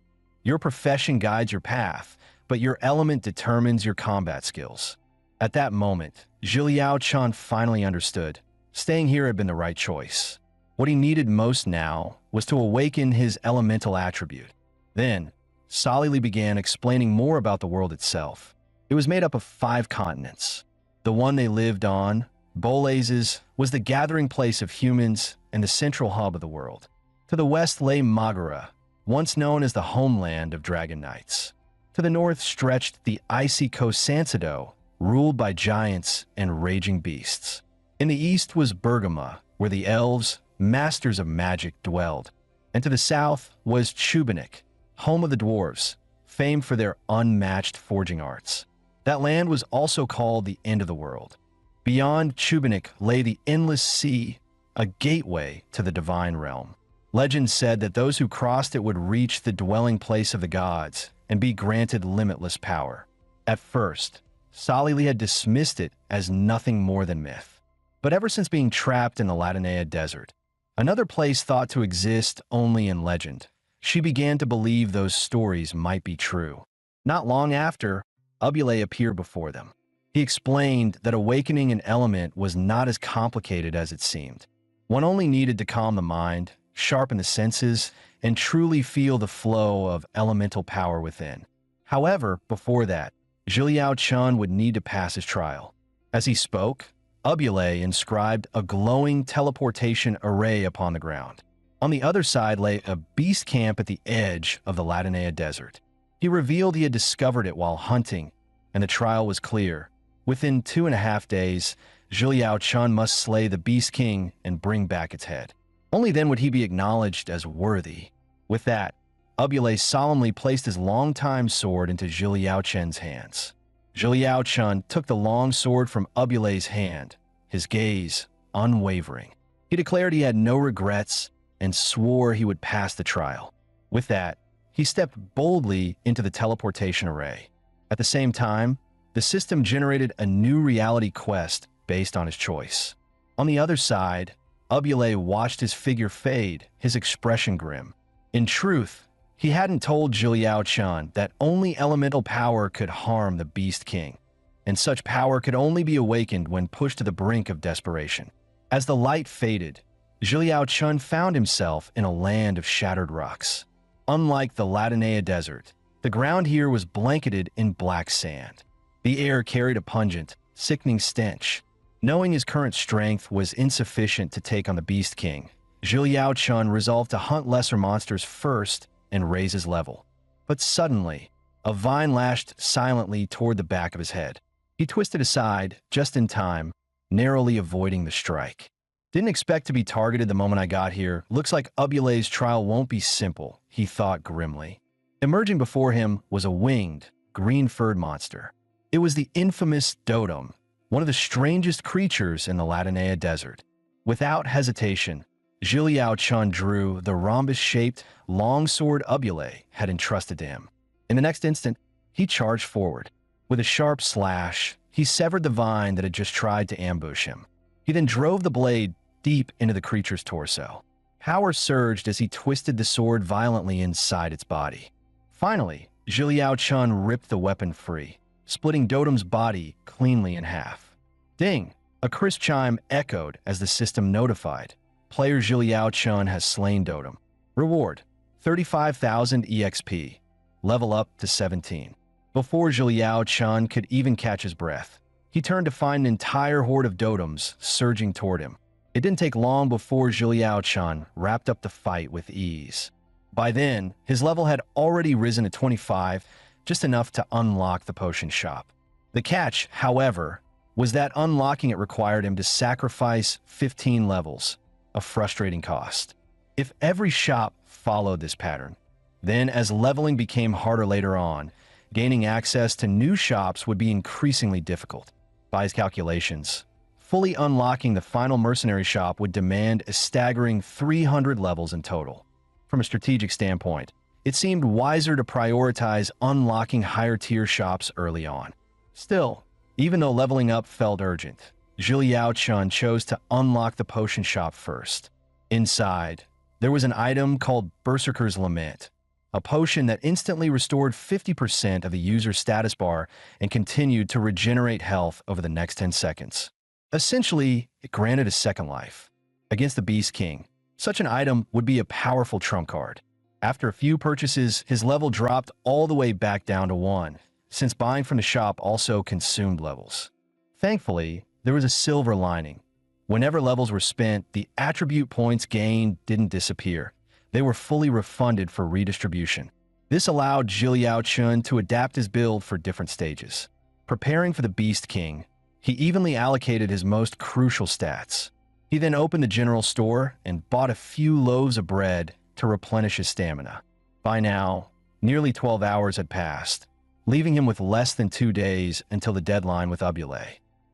S1: your profession guides your path, but your element determines your combat skills. At that moment, Zhiliao Chun finally understood. Staying here had been the right choice. What he needed most now was to awaken his elemental attribute. Then, Solly began explaining more about the world itself. It was made up of 5 continents. The one they lived on, Bolazes, was the gathering place of humans and the central hub of the world. To the west lay Magara, once known as the homeland of dragon knights. To the north stretched the icy coast Sansido, ruled by giants and raging beasts. In the east was Bergama, where the elves, masters of magic, dwelled. And to the south was Chubanik, home of the dwarves, famed for their unmatched forging arts. That land was also called the End of the World. Beyond Chubanik lay the Endless Sea, a gateway to the divine realm. Legend said that those who crossed it would reach the dwelling place of the gods and be granted limitless power. At first, Solly had dismissed it as nothing more than myth. But ever since being trapped in the Latinea desert, another place thought to exist only in legend, she began to believe those stories might be true. Not long after, Abuele appeared before them. He explained that awakening an element was not as complicated as it seemed. One only needed to calm the mind, sharpen the senses, and truly feel the flow of elemental power within. However, before that, Zhiliao Chun would need to pass his trial. As he spoke, Abuele inscribed a glowing teleportation array upon the ground. On the other side lay a beast camp at the edge of the Latinea desert. He revealed he had discovered it while hunting, and the trial was clear. Within 2.5 days, Zhiliao Chun must slay the Beast King and bring back its head. Only then would he be acknowledged as worthy. With that, Abuele solemnly placed his long-time sword into Zhiliao Chun's hands. Zhiliao Chun took the long sword from Abuele's hand, his gaze unwavering. He declared he had no regrets and swore he would pass the trial. With that, he stepped boldly into the teleportation array. At the same time, the system generated a new reality quest based on his choice. On the other side, Abuele watched his figure fade, his expression grim. In truth, he hadn't told Zhiliao Chun that only elemental power could harm the Beast King, and such power could only be awakened when pushed to the brink of desperation. As the light faded, Zhiliao Chun found himself in a land of shattered rocks. Unlike the Latinea desert, the ground here was blanketed in black sand. The air carried a pungent, sickening stench. Knowing his current strength was insufficient to take on the Beast King, Zhiliao Chun resolved to hunt lesser monsters first and raise his level. But suddenly, a vine lashed silently toward the back of his head. He twisted aside, just in time, narrowly avoiding the strike. Didn't expect to be targeted the moment I got here. Looks like Abuele's trial won't be simple, he thought grimly. Emerging before him was a winged, green-furred monster. It was the infamous Dotem, one of the strangest creatures in the Latinea desert. Without hesitation, Zhiliao Chun drew the rhombus-shaped longsword Abuele had entrusted to him. In the next instant, he charged forward. With a sharp slash, he severed the vine that had just tried to ambush him. He then drove the blade deep into the creature's torso. Power surged as he twisted the sword violently inside its body. Finally, Zhiliao Chun ripped the weapon free, splitting Dotem's body cleanly in half. Ding! A crisp chime echoed as the system notified. Player Zhiliao Chun has slain Dotem. Reward: 35,000 EXP. Level up to 17. Before Zhiliao Chun could even catch his breath, he turned to find an entire horde of Dotems surging toward him. It didn't take long before Zhiliao Chun wrapped up the fight with ease. By then, his level had already risen to 25, just enough to unlock the potion shop. The catch, however, was that unlocking it required him to sacrifice 15 levels, a frustrating cost. If every shop followed this pattern, then as leveling became harder later on, gaining access to new shops would be increasingly difficult. By his calculations, fully unlocking the final mercenary shop would demand a staggering 300 levels in total. From a strategic standpoint, it seemed wiser to prioritize unlocking higher-tier shops early on. Still, even though leveling up felt urgent, Zhiliao Chun chose to unlock the potion shop first. Inside, there was an item called Berserker's Lament, a potion that instantly restored 50% of the user's status bar and continued to regenerate health over the next 10 seconds. Essentially, it granted a second life. Against the Beast King, such an item would be a powerful trump card. After a few purchases, his level dropped all the way back down to 1, since buying from the shop also consumed levels. Thankfully, there was a silver lining. Whenever levels were spent, the attribute points gained didn't disappear. They were fully refunded for redistribution. This allowed Zhiliao Chun to adapt his build for different stages. Preparing for the Beast King, he evenly allocated his most crucial stats. He then opened the general store and bought a few loaves of bread to replenish his stamina. By now, nearly 12 hours had passed, leaving him with less than 2 days until the deadline with Ubule.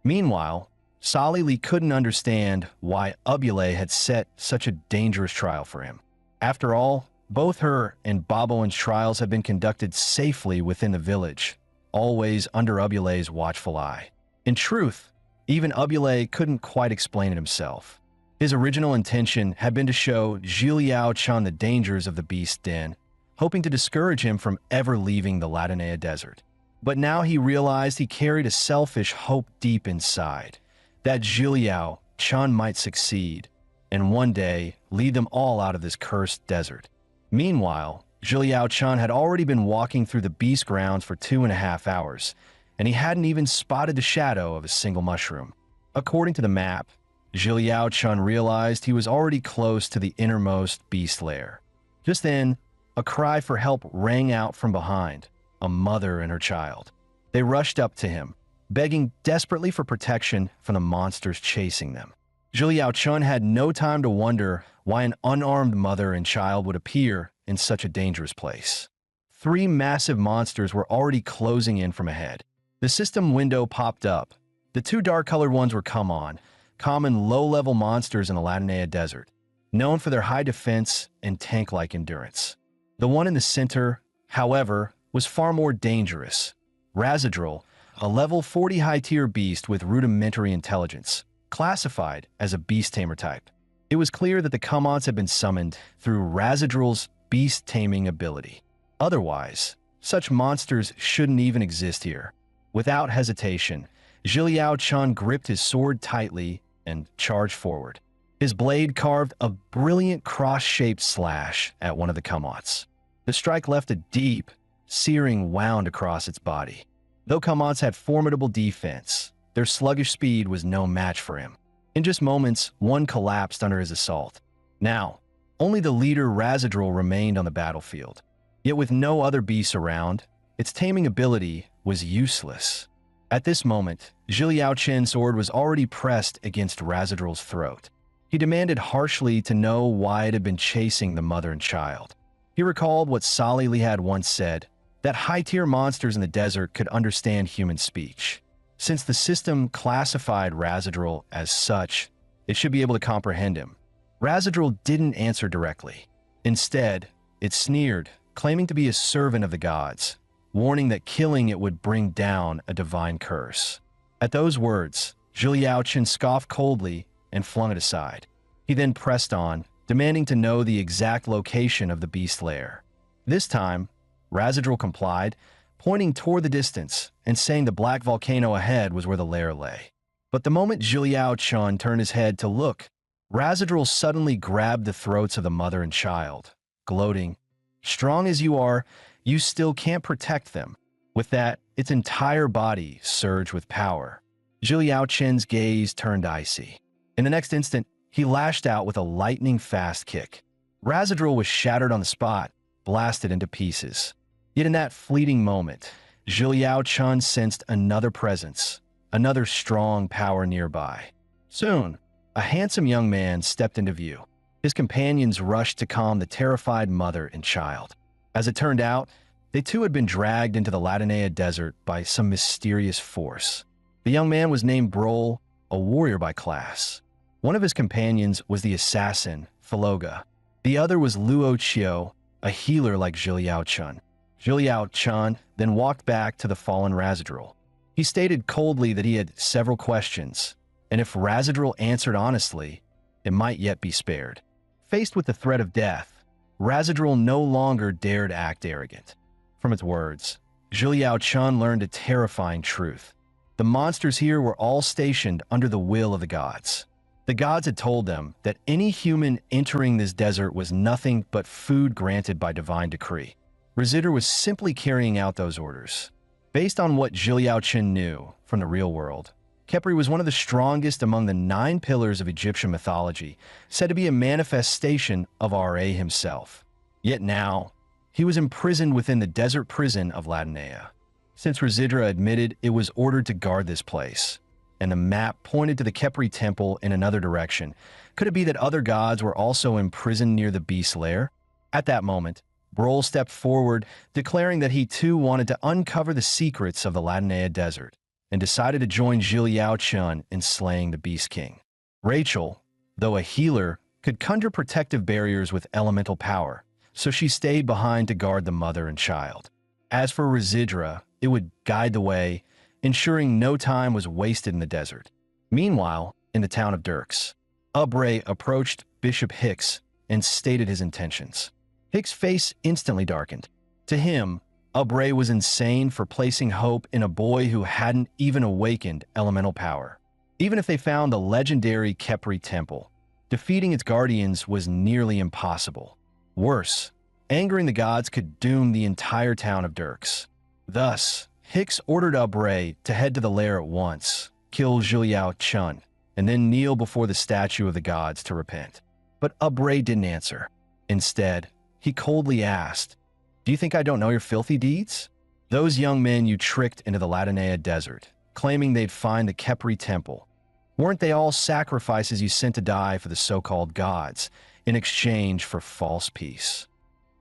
S1: Meanwhile, Solly couldn't understand why Ubule had set such a dangerous trial for him. After all, both her and Baboan's trials had been conducted safely within the village, always under Ubule's watchful eye. In truth, even Ubule couldn't quite explain it himself. His original intention had been to show Zhiliao Chun the dangers of the Beast Den, hoping to discourage him from ever leaving the Latinea Desert. But now he realized he carried a selfish hope deep inside, that Zhiliao Chun might succeed, and one day lead them all out of this cursed desert. Meanwhile, Zhiliao Chun had already been walking through the beast grounds for 2.5 hours, and he hadn't even spotted the shadow of a single mushroom. According to the map, Zhiliao Chun realized he was already close to the innermost beast lair. Just then, a cry for help rang out from behind, a mother and her child. They rushed up to him, begging desperately for protection from the monsters chasing them. Zhiliao Chun had no time to wonder why an unarmed mother and child would appear in such a dangerous place. 3 massive monsters were already closing in from ahead. The system window popped up. The 2 dark-colored ones were common low-level monsters in the Latinea Desert, known for their high defense and tank-like endurance. The one in the center, however, was far more dangerous. Razadril, a level 40 high-tier beast with rudimentary intelligence, classified as a beast tamer type. It was clear that the Kamons had been summoned through Razadril's beast taming ability. Otherwise, such monsters shouldn't even exist here. Without hesitation, Zhiliao Chun gripped his sword tightly and charged forward. His blade carved a brilliant cross-shaped slash at one of the Kamons. The strike left a deep, searing wound across its body. Though Kamons had formidable defense, their sluggish speed was no match for him. In just moments, one collapsed under his assault. Now, only the leader Razadril remained on the battlefield. Yet with no other beasts around, its taming ability was useless. At this moment, Zhiliao Chun's sword was already pressed against Razadril's throat. He demanded harshly to know why it had been chasing the mother and child. He recalled what Solly had once said, that high-tier monsters in the desert could understand human speech. Since the system classified Razadril as such, it should be able to comprehend him. Razadril didn't answer directly. Instead, it sneered, claiming to be a servant of the gods, warning that killing it would bring down a divine curse. At those words, Zhiliao Chun scoffed coldly and flung it aside. He then pressed on, demanding to know the exact location of the beast lair. This time, Razadril complied, pointing toward the distance and saying the black volcano ahead was where the lair lay. But the moment Zhiliao Chun turned his head to look, Razadril suddenly grabbed the throats of the mother and child, gloating, "Strong as you are, you still can't protect them." With that, its entire body surged with power. Zhiliao Chun's gaze turned icy. In the next instant, he lashed out with a lightning-fast kick. Razadril was shattered on the spot, blasted into pieces. Yet in that fleeting moment, Zhiliao Chun sensed another presence, another strong power nearby. Soon, a handsome young man stepped into view. His companions rushed to calm the terrified mother and child. As it turned out, they too had been dragged into the Latinea Desert by some mysterious force. The young man was named Brol, a warrior by class. One of his companions was the assassin, Filoga. The other was Luo Chio, a healer like Zhiliao Chun. Zhiliao Chun then walked back to the fallen Razadril. He stated coldly that he had several questions, and if Razadril answered honestly, it might yet be spared. Faced with the threat of death, Razadril no longer dared act arrogant. From its words, Zhiliao Chun learned a terrifying truth. The monsters here were all stationed under the will of the gods. The gods had told them that any human entering this desert was nothing but food granted by divine decree. Razidra was simply carrying out those orders. Based on what Zhiliao Chun knew from the real world, Khepri was one of the strongest among the 9 pillars of Egyptian mythology, said to be a manifestation of Ra himself. Yet now, he was imprisoned within the desert prison of Latinea. Since Razidra admitted it was ordered to guard this place, and the map pointed to the Khepri temple in another direction, could it be that other gods were also imprisoned near the beast's lair? At that moment, Brol stepped forward, declaring that he too wanted to uncover the secrets of the Latinea desert, and decided to join Zhiliao Chun in slaying the Beast King. Rachel, though a healer, could conjure protective barriers with elemental power, so she stayed behind to guard the mother and child. As for Razidra, it would guide the way, ensuring no time was wasted in the desert. Meanwhile, in the town of Dirks, Ubre approached Bishop Hicks and stated his intentions. Hicks' face instantly darkened. To him, Ubre was insane for placing hope in a boy who hadn't even awakened elemental power. Even if they found the legendary Khepri temple, defeating its guardians was nearly impossible. Worse, angering the gods could doom the entire town of Dirks. Thus, Hicks ordered Ubre to head to the lair at once, kill Zhiliao Chun, and then kneel before the statue of the gods to repent. But Ubre didn't answer. Instead, he coldly asked, "Do you think I don't know your filthy deeds? Those young men you tricked into the Latinea desert, claiming they'd find the Khepri temple, weren't they all sacrifices you sent to die for the so-called gods in exchange for false peace?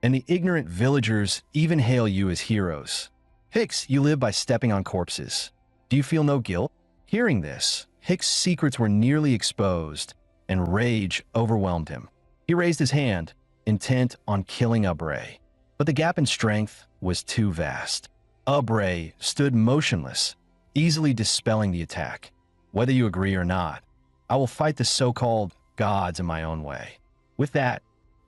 S1: And the ignorant villagers even hail you as heroes. Hicks, you live by stepping on corpses. Do you feel no guilt?" Hearing this, Hicks' secrets were nearly exposed, and rage overwhelmed him. He raised his hand, intent on killing Ubre. But the gap in strength was too vast. Ubre stood motionless, easily dispelling the attack. "Whether you agree or not, I will fight the so-called gods in my own way." With that,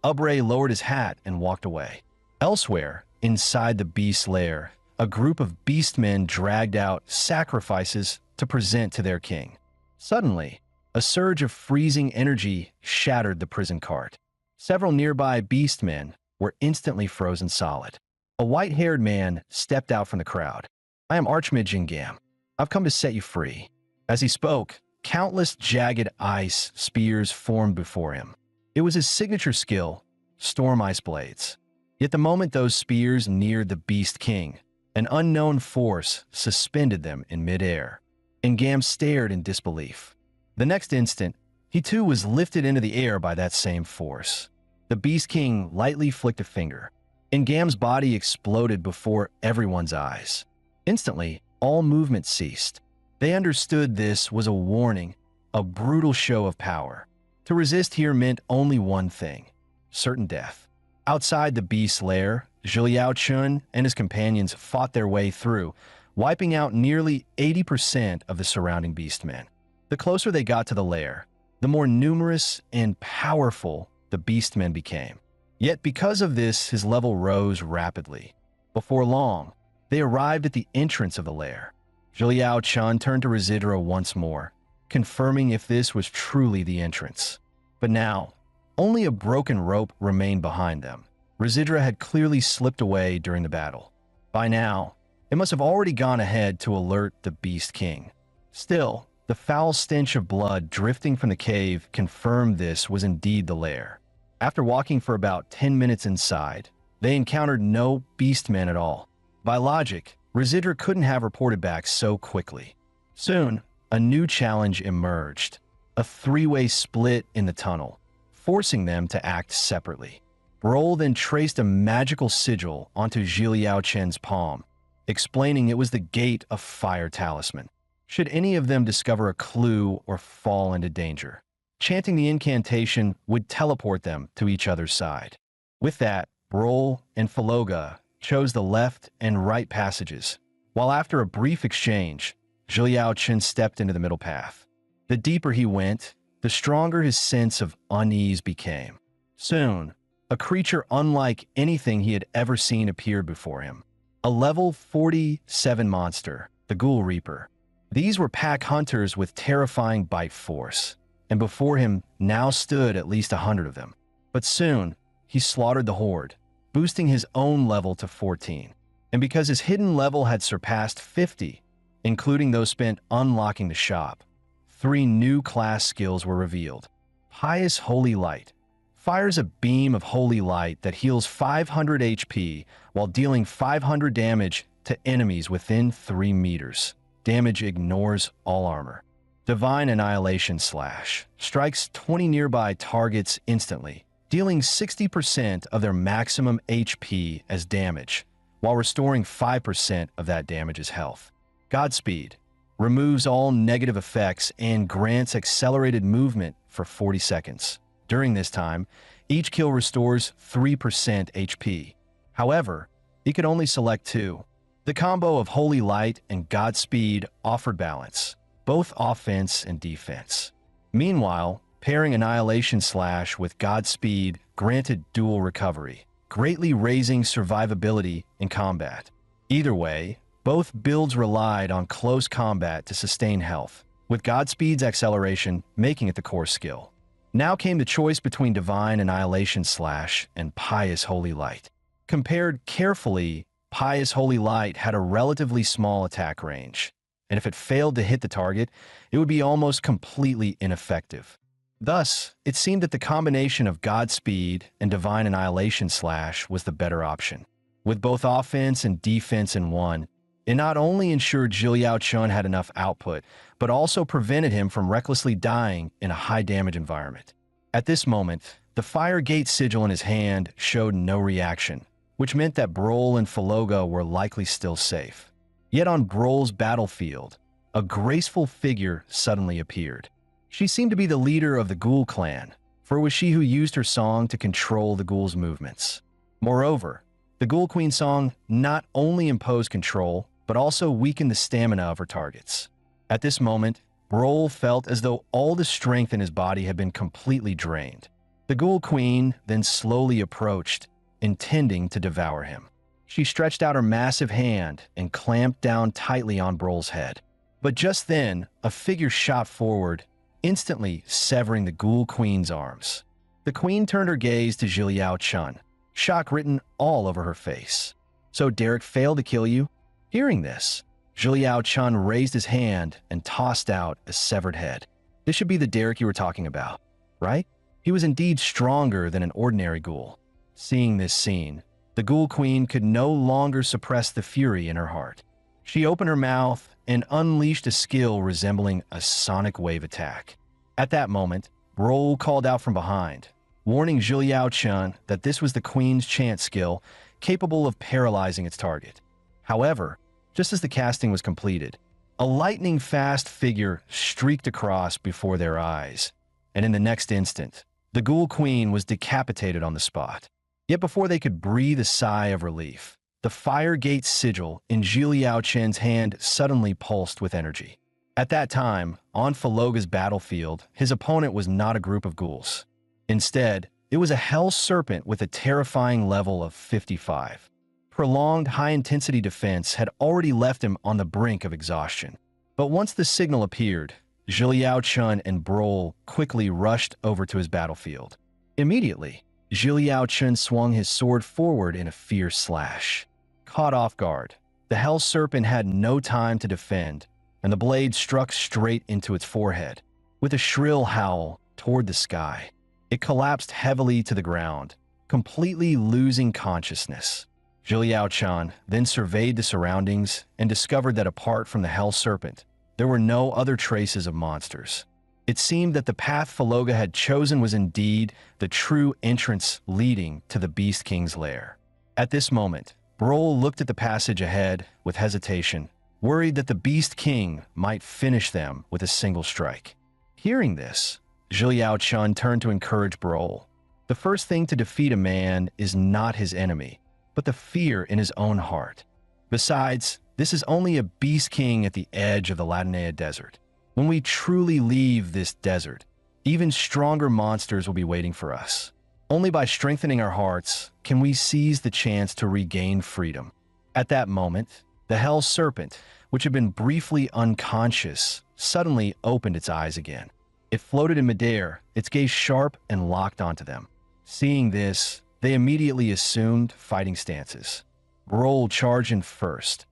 S1: Ubre lowered his hat and walked away. Elsewhere, inside the beast's lair, a group of beastmen dragged out sacrifices to present to their king. Suddenly, a surge of freezing energy shattered the prison cart. Several nearby beastmen were instantly frozen solid. A white-haired man stepped out from the crowd. "I am Archmage Ingam. I've come to set you free." As he spoke, countless jagged ice spears formed before him. It was his signature skill, Storm Ice Blades. Yet the moment those spears neared the Beast King, an unknown force suspended them in midair. Ingam stared in disbelief. The next instant, he too was lifted into the air by that same force. The Beast King lightly flicked a finger. Ingam's body exploded before everyone's eyes. Instantly, all movement ceased. They understood this was a warning, a brutal show of power. To resist here meant only one thing: certain death. Outside the beast's lair, Zhiliao Chun and his companions fought their way through, wiping out nearly 80% of the surrounding beastmen. The closer they got to the lair, the more numerous and powerful the beastmen became. Yet because of this, his level rose rapidly. Before long, they arrived at the entrance of the lair. Zhiliao Chun turned to Razidra once more, confirming if this was truly the entrance. But now, only a broken rope remained behind them. Razidra had clearly slipped away during the battle. By now, it must have already gone ahead to alert the Beast King. Still, the foul stench of blood drifting from the cave confirmed this was indeed the lair. After walking for about 10 minutes inside, they encountered no beastmen at all. By logic, Razidra couldn't have reported back so quickly. Soon, a new challenge emerged: a 3-way split in the tunnel, forcing them to act separately. Brol then traced a magical sigil onto Zhiliao Chen's palm, explaining it was the Gate of Fire Talisman. Should any of them discover a clue or fall into danger, chanting the incantation would teleport them to each other's side. With that, Brol and Faloga chose the left and right passages, while after a brief exchange, Zhiliao Chen stepped into the middle path. The deeper he went, the stronger his sense of unease became. Soon, a creature unlike anything he had ever seen appeared before him. A level 47 monster, the Ghoul Reaper. These were pack hunters with terrifying bite force, and before him now stood at least 100 of them. But soon, he slaughtered the horde, boosting his own level to 14. And because his hidden level had surpassed 50, including those spent unlocking the shop, 3 new class skills were revealed. Pious Holy Light fires a beam of holy light that heals 500 HP while dealing 500 damage to enemies within 3 meters. Damage ignores all armor. Divine Annihilation Slash strikes 20 nearby targets instantly, dealing 60% of their maximum HP as damage, while restoring 5% of that damage as health. Godspeed removes all negative effects and grants accelerated movement for 40 seconds. During this time, each kill restores 3% HP. However, he could only select 2. The combo of Holy Light and Godspeed offered balance, both offense and defense. Meanwhile, pairing Annihilation Slash with Godspeed granted dual recovery, greatly raising survivability in combat. Either way, both builds relied on close combat to sustain health, with Godspeed's acceleration making it the core skill. Now came the choice between Divine Annihilation Slash and Pious Holy Light. Compared carefully, Pious Holy Light had a relatively small attack range, and if it failed to hit the target, it would be almost completely ineffective. Thus, it seemed that the combination of Godspeed and Divine Annihilation Slash was the better option. With both offense and defense in one, it not only ensured Zhiliao Chun had enough output, but also prevented him from recklessly dying in a high-damage environment. At this moment, the Fire Gate sigil in his hand showed no reaction, which meant that Brol and Faloga were likely still safe. Yet on Brol's battlefield, a graceful figure suddenly appeared. She seemed to be the leader of the Ghoul clan, for it was she who used her song to control the ghouls' movements. Moreover, the Ghoul Queen song not only imposed control, but also weakened the stamina of her targets. At this moment, Brol felt as though all the strength in his body had been completely drained. The Ghoul Queen then slowly approached, intending to devour him. She stretched out her massive hand and clamped down tightly on Brol's head. But just then, a figure shot forward, instantly severing the Ghoul Queen's arms. The Queen turned her gaze to Zhiliao Chun, shock written all over her face. "So Derek failed to kill you?" Hearing this, Zhiliao Chun raised his hand and tossed out a severed head. "This should be the Derek you were talking about, right?" He was indeed stronger than an ordinary ghoul. Seeing this scene, the Ghoul Queen could no longer suppress the fury in her heart. She opened her mouth and unleashed a skill resembling a sonic wave attack. At that moment, Brol called out from behind, warning Zhiliao Chun that this was the Queen's chant skill capable of paralyzing its target. However, just as the casting was completed, a lightning-fast figure streaked across before their eyes, and in the next instant, the Ghoul Queen was decapitated on the spot. Yet before they could breathe a sigh of relief, the Fire Gate sigil in Zhiliao Chen's hand suddenly pulsed with energy. At that time, on Faloga's battlefield, his opponent was not a group of ghouls. Instead, it was a hell serpent with a terrifying level of 55. Prolonged high-intensity defense had already left him on the brink of exhaustion. But once the signal appeared, Zhiliao Chun and Brol quickly rushed over to his battlefield. Immediately, Zhiliao Chun swung his sword forward in a fierce slash. Caught off guard, the Hell Serpent had no time to defend, and the blade struck straight into its forehead. With a shrill howl toward the sky, it collapsed heavily to the ground, completely losing consciousness. Zhiliao Chun then surveyed the surroundings and discovered that apart from the Hell Serpent, there were no other traces of monsters. It seemed that the path Faloga had chosen was indeed the true entrance leading to the Beast King's lair. At this moment, Brol looked at the passage ahead with hesitation, worried that the Beast King might finish them with a single strike. Hearing this, Zhiliao Chun turned to encourage Brol. The first thing to defeat a man is not his enemy, but the fear in his own heart. Besides, this is only a beast king at the edge of the Latinea desert. When we truly leave this desert, even stronger monsters will be waiting for us. Only by strengthening our hearts can we seize the chance to regain freedom. At that moment, the hell serpent, which had been briefly unconscious, suddenly opened its eyes again. It floated in midair, its gaze sharp and locked onto them. Seeing this, they immediately assumed fighting stances. Brol charged in first.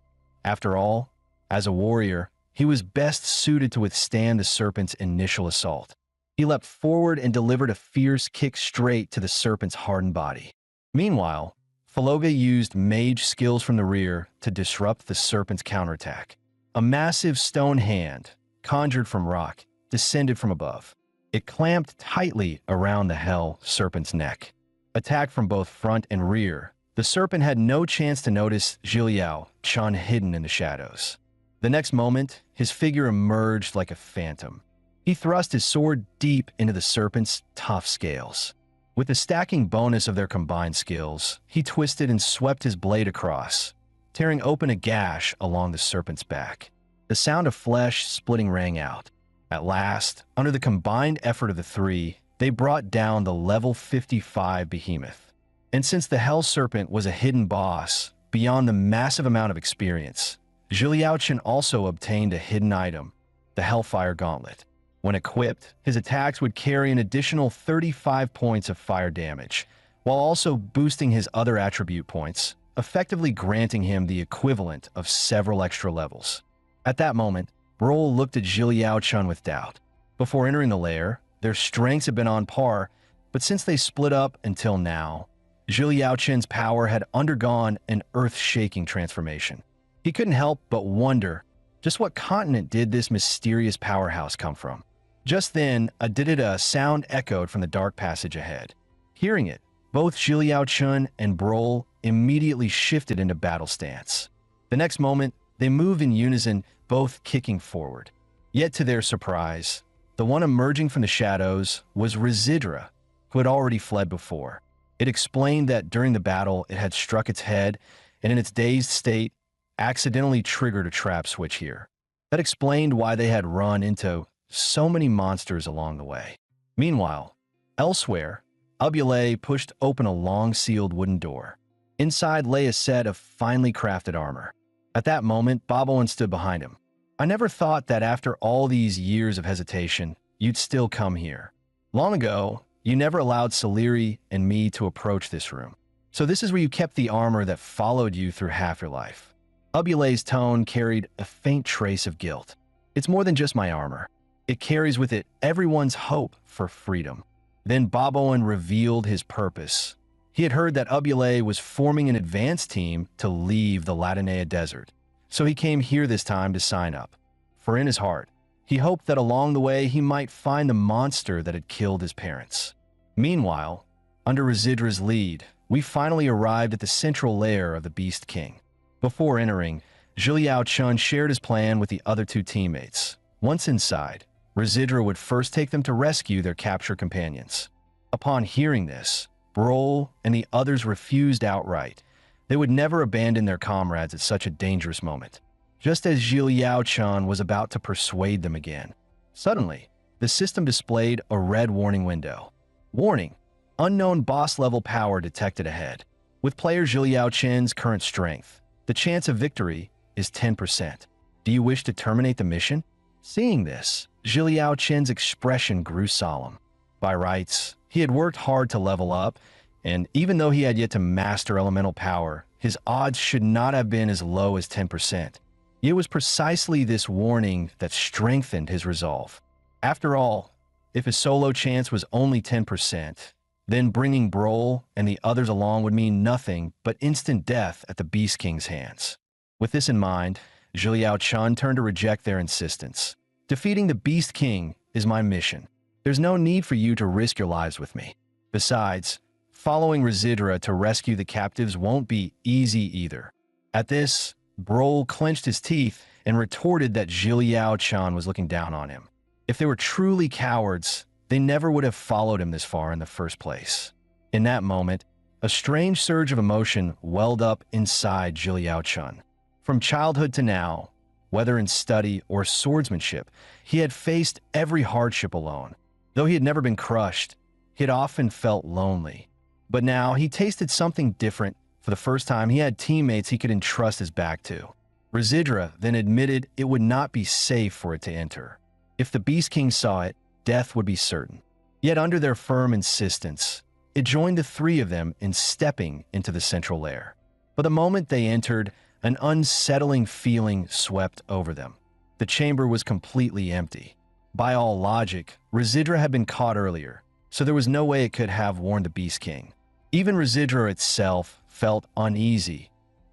S1: After all, as a warrior, he was best suited to withstand the serpent's initial assault. He leapt forward and delivered a fierce kick straight to the serpent's hardened body. Meanwhile, Faloga used mage skills from the rear to disrupt the serpent's counterattack. A massive stone hand, conjured from rock, descended from above. It clamped tightly around the hell serpent's neck. Attacked from both front and rear, the serpent had no chance to notice Zhiliao Chun hidden in the shadows. The next moment, his figure emerged like a phantom. He thrust his sword deep into the serpent's tough scales. With the stacking bonus of their combined skills, he twisted and swept his blade across, tearing open a gash along the serpent's back. The sound of flesh splitting rang out. At last, under the combined effort of the three, they brought down the level 55 behemoth. And since the Hell Serpent was a hidden boss, beyond the massive amount of experience, Zhiliao also obtained a hidden item, the Hellfire Gauntlet. When equipped, his attacks would carry an additional 35 points of fire damage, while also boosting his other attribute points, effectively granting him the equivalent of several extra levels. At that moment, Brol looked at Zhiliao with doubt. Before entering the lair, their strengths had been on par, but since they split up until now, Zhiliao power had undergone an earth-shaking transformation. He couldn't help but wonder just what continent did this mysterious powerhouse come from. Just then, a sound echoed from the dark passage ahead. Hearing it, both Zhiliao and Brol immediately shifted into battle stance. The next moment, they moved in unison, both kicking forward. Yet to their surprise, the one emerging from the shadows was Residra, who had already fled before. It explained that during the battle it had struck its head and in its dazed state accidentally triggered a trap switch here. That explained why they had run into so many monsters along the way. Meanwhile, elsewhere, Ubule pushed open a long-sealed wooden door. Inside lay a set of finely crafted armor. At that moment, Boboin stood behind him. I never thought that after all these years of hesitation, you'd still come here. Long ago, you never allowed Saliri and me to approach this room. So this is where you kept the armor that followed you through half your life. Ubule's tone carried a faint trace of guilt. It's more than just my armor. It carries with it everyone's hope for freedom. Then Boboin revealed his purpose. He had heard that Ubule was forming an advance team to leave the Latinea desert. So he came here this time to sign up. For in his heart, he hoped that along the way he might find the monster that had killed his parents. Meanwhile, under Residra's lead, we finally arrived at the central lair of the Beast King. Before entering, Zhiliao shared his plan with the other two teammates. Once inside, Residra would first take them to rescue their captured companions. Upon hearing this, Brol and the others refused outright. They would never abandon their comrades at such a dangerous moment. Just as Zhiliao was about to persuade them again. Suddenly, the system displayed a red warning window. Warning: unknown boss-level power detected ahead. With player Zhiliao current strength, the chance of victory is 10%. Do you wish to terminate the mission? Seeing this, Zhiliao expression grew solemn. By rights, he had worked hard to level up, and even though he had yet to master elemental power, his odds should not have been as low as 10%. It was precisely this warning that strengthened his resolve. After all, if his solo chance was only 10%, then bringing Brol and the others along would mean nothing but instant death at the Beast King's hands. With this in mind, Zhiliao turned to reject their insistence. Defeating the Beast King is my mission. There's no need for you to risk your lives with me. Besides, following Residra to rescue the captives won't be easy either. At this, Brol clenched his teeth and retorted that Zhiliao was looking down on him. If they were truly cowards, they never would have followed him this far in the first place. In that moment, a strange surge of emotion welled up inside Zhiliao Chun. From childhood to now, whether in study or swordsmanship, he had faced every hardship alone. Though he had never been crushed, he had often felt lonely. But now he tasted something different. For the first time, he had teammates he could entrust his back to. Residra then admitted it would not be safe for it to enter. If the Beast King saw it, death would be certain. Yet under their firm insistence, it joined the three of them in stepping into the central lair. But the moment they entered, an unsettling feeling swept over them. The chamber was completely empty. By all logic, Residra had been caught earlier, so there was no way it could have warned the Beast King. Even Residra itself felt uneasy.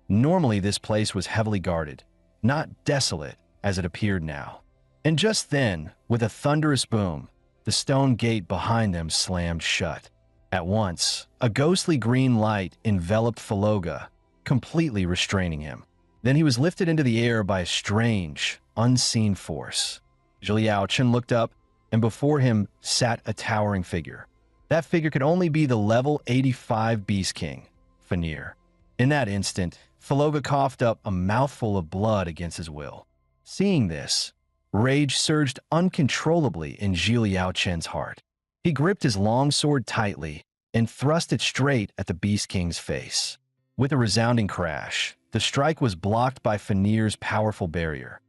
S1: Normally, this place was heavily guarded, not desolate as it appeared now. And just then, with a thunderous boom, the stone gate behind them slammed shut. At once, a ghostly green light enveloped Faloga, completely restraining him. Then he was lifted into the air by a strange, unseen force. Zhiliao Chun looked up, and before him sat a towering figure. That figure could only be the level 85 Beast King, Fanir. In that instant, Faloga coughed up a mouthful of blood against his will. Seeing this, rage surged uncontrollably in Zhiliao Chun's heart. He gripped his long sword tightly and thrust it straight at the Beast King's face. With a resounding crash, the strike was blocked by Fanir's powerful barrier.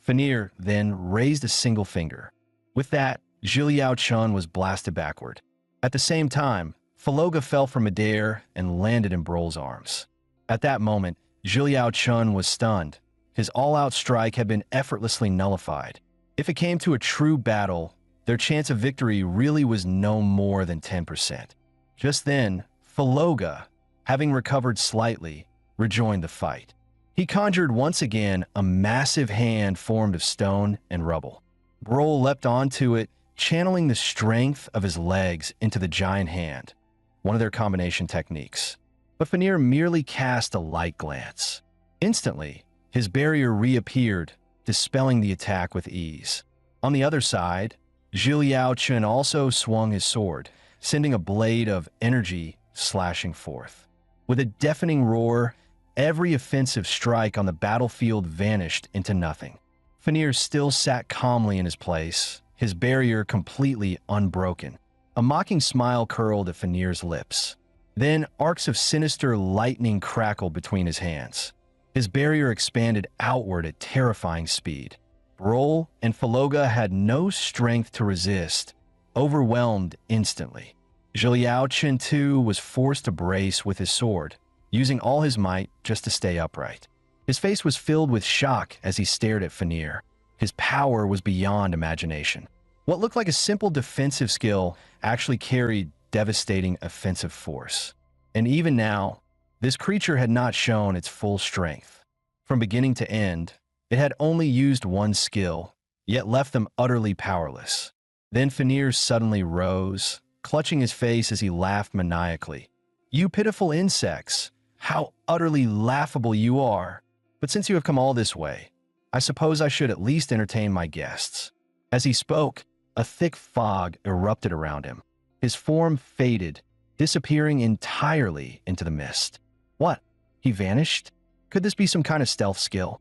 S1: Fanir then raised a single finger. With that, Zhiliao Chun was blasted backward. At the same time, Faloga fell from midair and landed in Brol's arms. At that moment, Zhiliao Chun was stunned. His all-out strike had been effortlessly nullified. If it came to a true battle, their chance of victory really was no more than 10%. Just then, Faloga, having recovered slightly, rejoined the fight. He conjured once again a massive hand formed of stone and rubble. Brol leapt onto it, channeling the strength of his legs into the giant hand, one of their combination techniques. But Fanir merely cast a light glance. Instantly, his barrier reappeared, dispelling the attack with ease. On the other side, Zhiliao Chun also swung his sword, sending a blade of energy slashing forth. With a deafening roar, every offensive strike on the battlefield vanished into nothing. Fanir still sat calmly in his place, his barrier completely unbroken. A mocking smile curled at Fanir's lips. Then arcs of sinister lightning crackled between his hands. His barrier expanded outward at terrifying speed. Brol and Faloga had no strength to resist, overwhelmed instantly. Zhiliao Chun too was forced to brace with his sword, using all his might just to stay upright. His face was filled with shock as he stared at Fanir. His power was beyond imagination. What looked like a simple defensive skill actually carried devastating offensive force. And even now, this creature had not shown its full strength. From beginning to end, it had only used one skill, yet left them utterly powerless. Then Fanir suddenly rose, clutching his face as he laughed maniacally. "You pitiful insects, how utterly laughable you are! But since you have come all this way, I suppose I should at least entertain my guests." As he spoke, a thick fog erupted around him. His form faded, disappearing entirely into the mist. What? He vanished? Could this be some kind of stealth skill?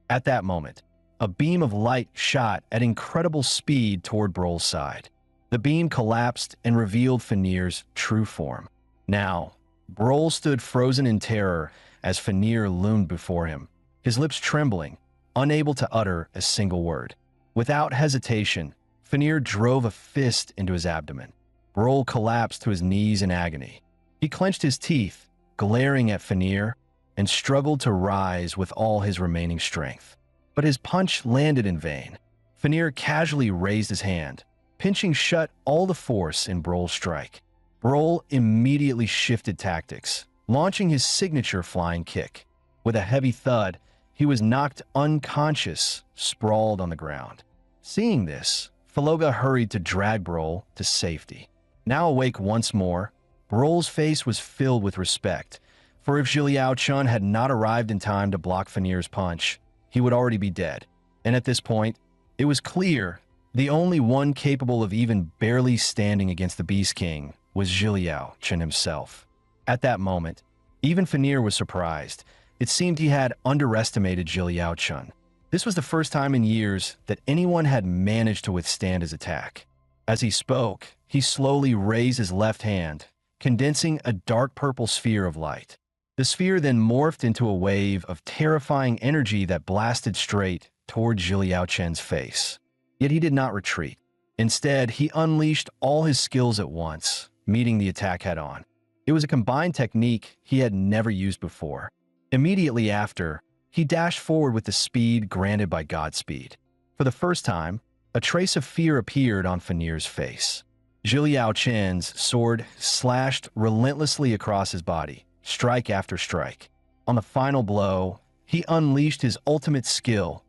S1: At that moment, a beam of light shot at incredible speed toward Brol's side. The beam collapsed and revealed Fanir's true form. Now, Brol stood frozen in terror as Fanir loomed before him, his lips trembling, unable to utter a single word. Without hesitation, Fanir drove a fist into his abdomen. Brol collapsed to his knees in agony. He clenched his teeth, glaring at Fanir, and struggled to rise with all his remaining strength. But his punch landed in vain. Fanir casually raised his hand, pinching shut all the force in Brol's strike. Brol immediately shifted tactics, launching his signature flying kick. With a heavy thud, he was knocked unconscious, sprawled on the ground. Seeing this, Faloga hurried to drag Brol to safety. Now awake once more, Brol's face was filled with respect, for if Zhiliao Chun had not arrived in time to block Fanir's punch, he would already be dead. And at this point, it was clear the only one capable of even barely standing against the Beast King was Zhiliao Chen himself. At that moment, even Fanir was surprised. It seemed he had underestimated Zhiliao Chen. This was the first time in years that anyone had managed to withstand his attack. As he spoke, he slowly raised his left hand, condensing a dark purple sphere of light. The sphere then morphed into a wave of terrifying energy that blasted straight toward Zhiliao Chen's face. Yet he did not retreat. Instead, he unleashed all his skills at once, meeting the attack head-on. It was a combined technique he had never used before. Immediately after, he dashed forward with the speed granted by Godspeed. For the first time, a trace of fear appeared on Fanir's face. Zhiliao Chen's sword slashed relentlessly across his body, strike after strike. On the final blow, he unleashed his ultimate skill,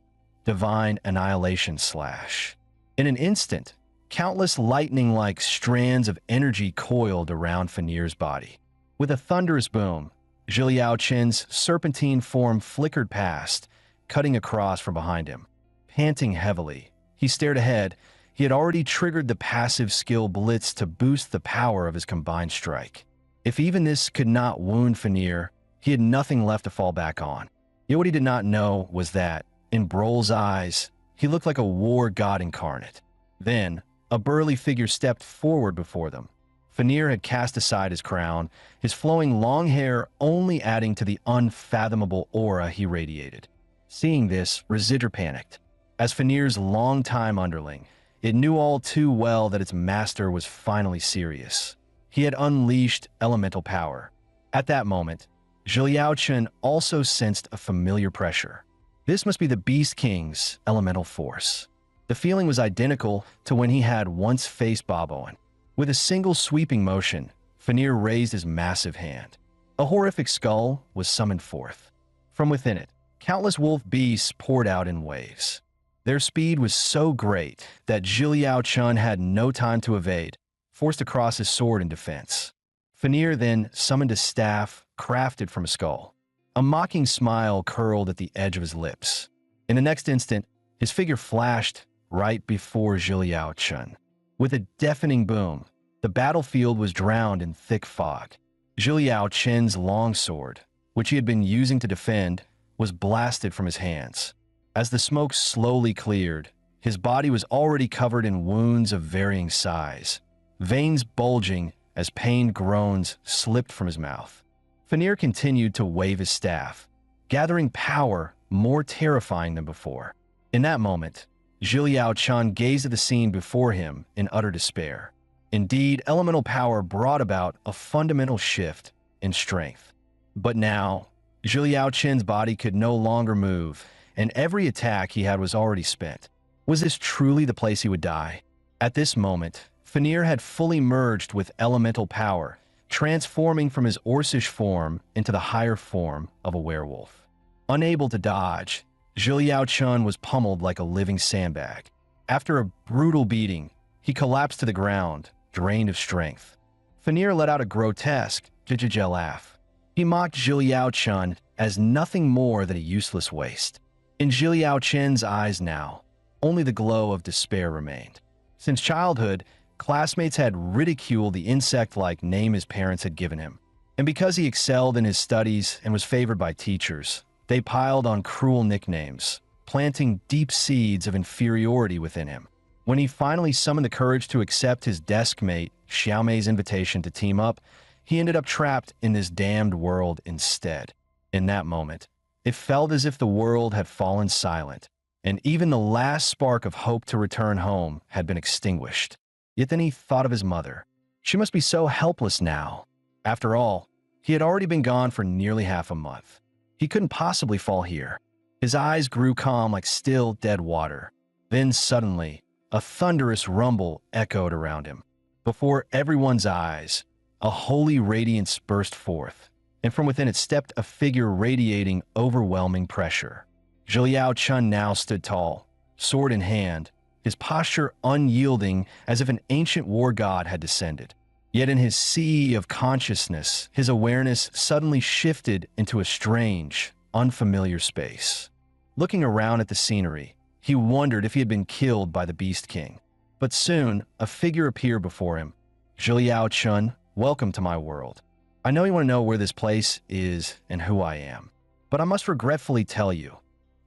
S1: Divine Annihilation Slash. In an instant, countless lightning-like strands of energy coiled around Fanir's body. With a thunderous boom, Zhiliao Chen's serpentine form flickered past, cutting across from behind him. Panting heavily, he stared ahead. He had already triggered the passive skill Blitz to boost the power of his combined strike. If even this could not wound Fanir, he had nothing left to fall back on. Yet what he did not know was that, in Brol's eyes, he looked like a war god incarnate. Then, a burly figure stepped forward before them. Fanir had cast aside his crown, his flowing long hair only adding to the unfathomable aura he radiated. Seeing this, Residur panicked. As Fanir's longtime underling, it knew all too well that its master was finally serious. He had unleashed elemental power. At that moment, Zhiliao Chen also sensed a familiar pressure. This must be the Beast King's elemental force. The feeling was identical to when he had once faced Boboin. With a single sweeping motion, Fanir raised his massive hand. A horrific skull was summoned forth. From within it, countless wolf beasts poured out in waves. Their speed was so great that Zhiliao Chen had no time to evade, forced across his sword in defense. Fanir then summoned a staff crafted from a skull. A mocking smile curled at the edge of his lips. In the next instant, his figure flashed right before Zhiliao Chen. With a deafening boom, the battlefield was drowned in thick fog. Zhiliao Chen's longsword, which he had been using to defend, was blasted from his hands. As the smoke slowly cleared, his body was already covered in wounds of varying size, veins bulging as pained groans slipped from his mouth. Fanir continued to wave his staff, gathering power more terrifying than before. In that moment, Zhiliao Chen gazed at the scene before him in utter despair. Indeed, elemental power brought about a fundamental shift in strength. But now, Zhiliao Chen's body could no longer move, and every attack he had was already spent. Was this truly the place he would die? At this moment, Fanir had fully merged with elemental power, transforming from his Orcish form into the higher form of a werewolf. Unable to dodge, Zhiliao Chen was pummeled like a living sandbag. After a brutal beating, he collapsed to the ground, drained of strength. Fanir let out a grotesque jijija laugh. He mocked Zhiliao Chen as nothing more than a useless waste. In Zhiliao Chen's eyes now, only the glow of despair remained. Since childhood, classmates had ridiculed the insect-like name his parents had given him. And because he excelled in his studies and was favored by teachers, they piled on cruel nicknames, planting deep seeds of inferiority within him. When he finally summoned the courage to accept his desk mate, Xiaomei's invitation to team up, he ended up trapped in this damned world instead. In that moment, it felt as if the world had fallen silent, and even the last spark of hope to return home had been extinguished. Yet then he thought of his mother. She must be so helpless now. After all, he had already been gone for nearly half a month. He couldn't possibly fall here. His eyes grew calm like still, dead water. Then suddenly, a thunderous rumble echoed around him. Before everyone's eyes, a holy radiance burst forth, and from within it stepped a figure radiating overwhelming pressure. Zhiliao Chen now stood tall, sword in hand, his posture unyielding as if an ancient war god had descended. Yet in his sea of consciousness, his awareness suddenly shifted into a strange, unfamiliar space. Looking around at the scenery, he wondered if he had been killed by the Beast King. But soon, a figure appeared before him. Zhiliao Chen, welcome to my world. I know you want to know where this place is and who I am, but I must regretfully tell you,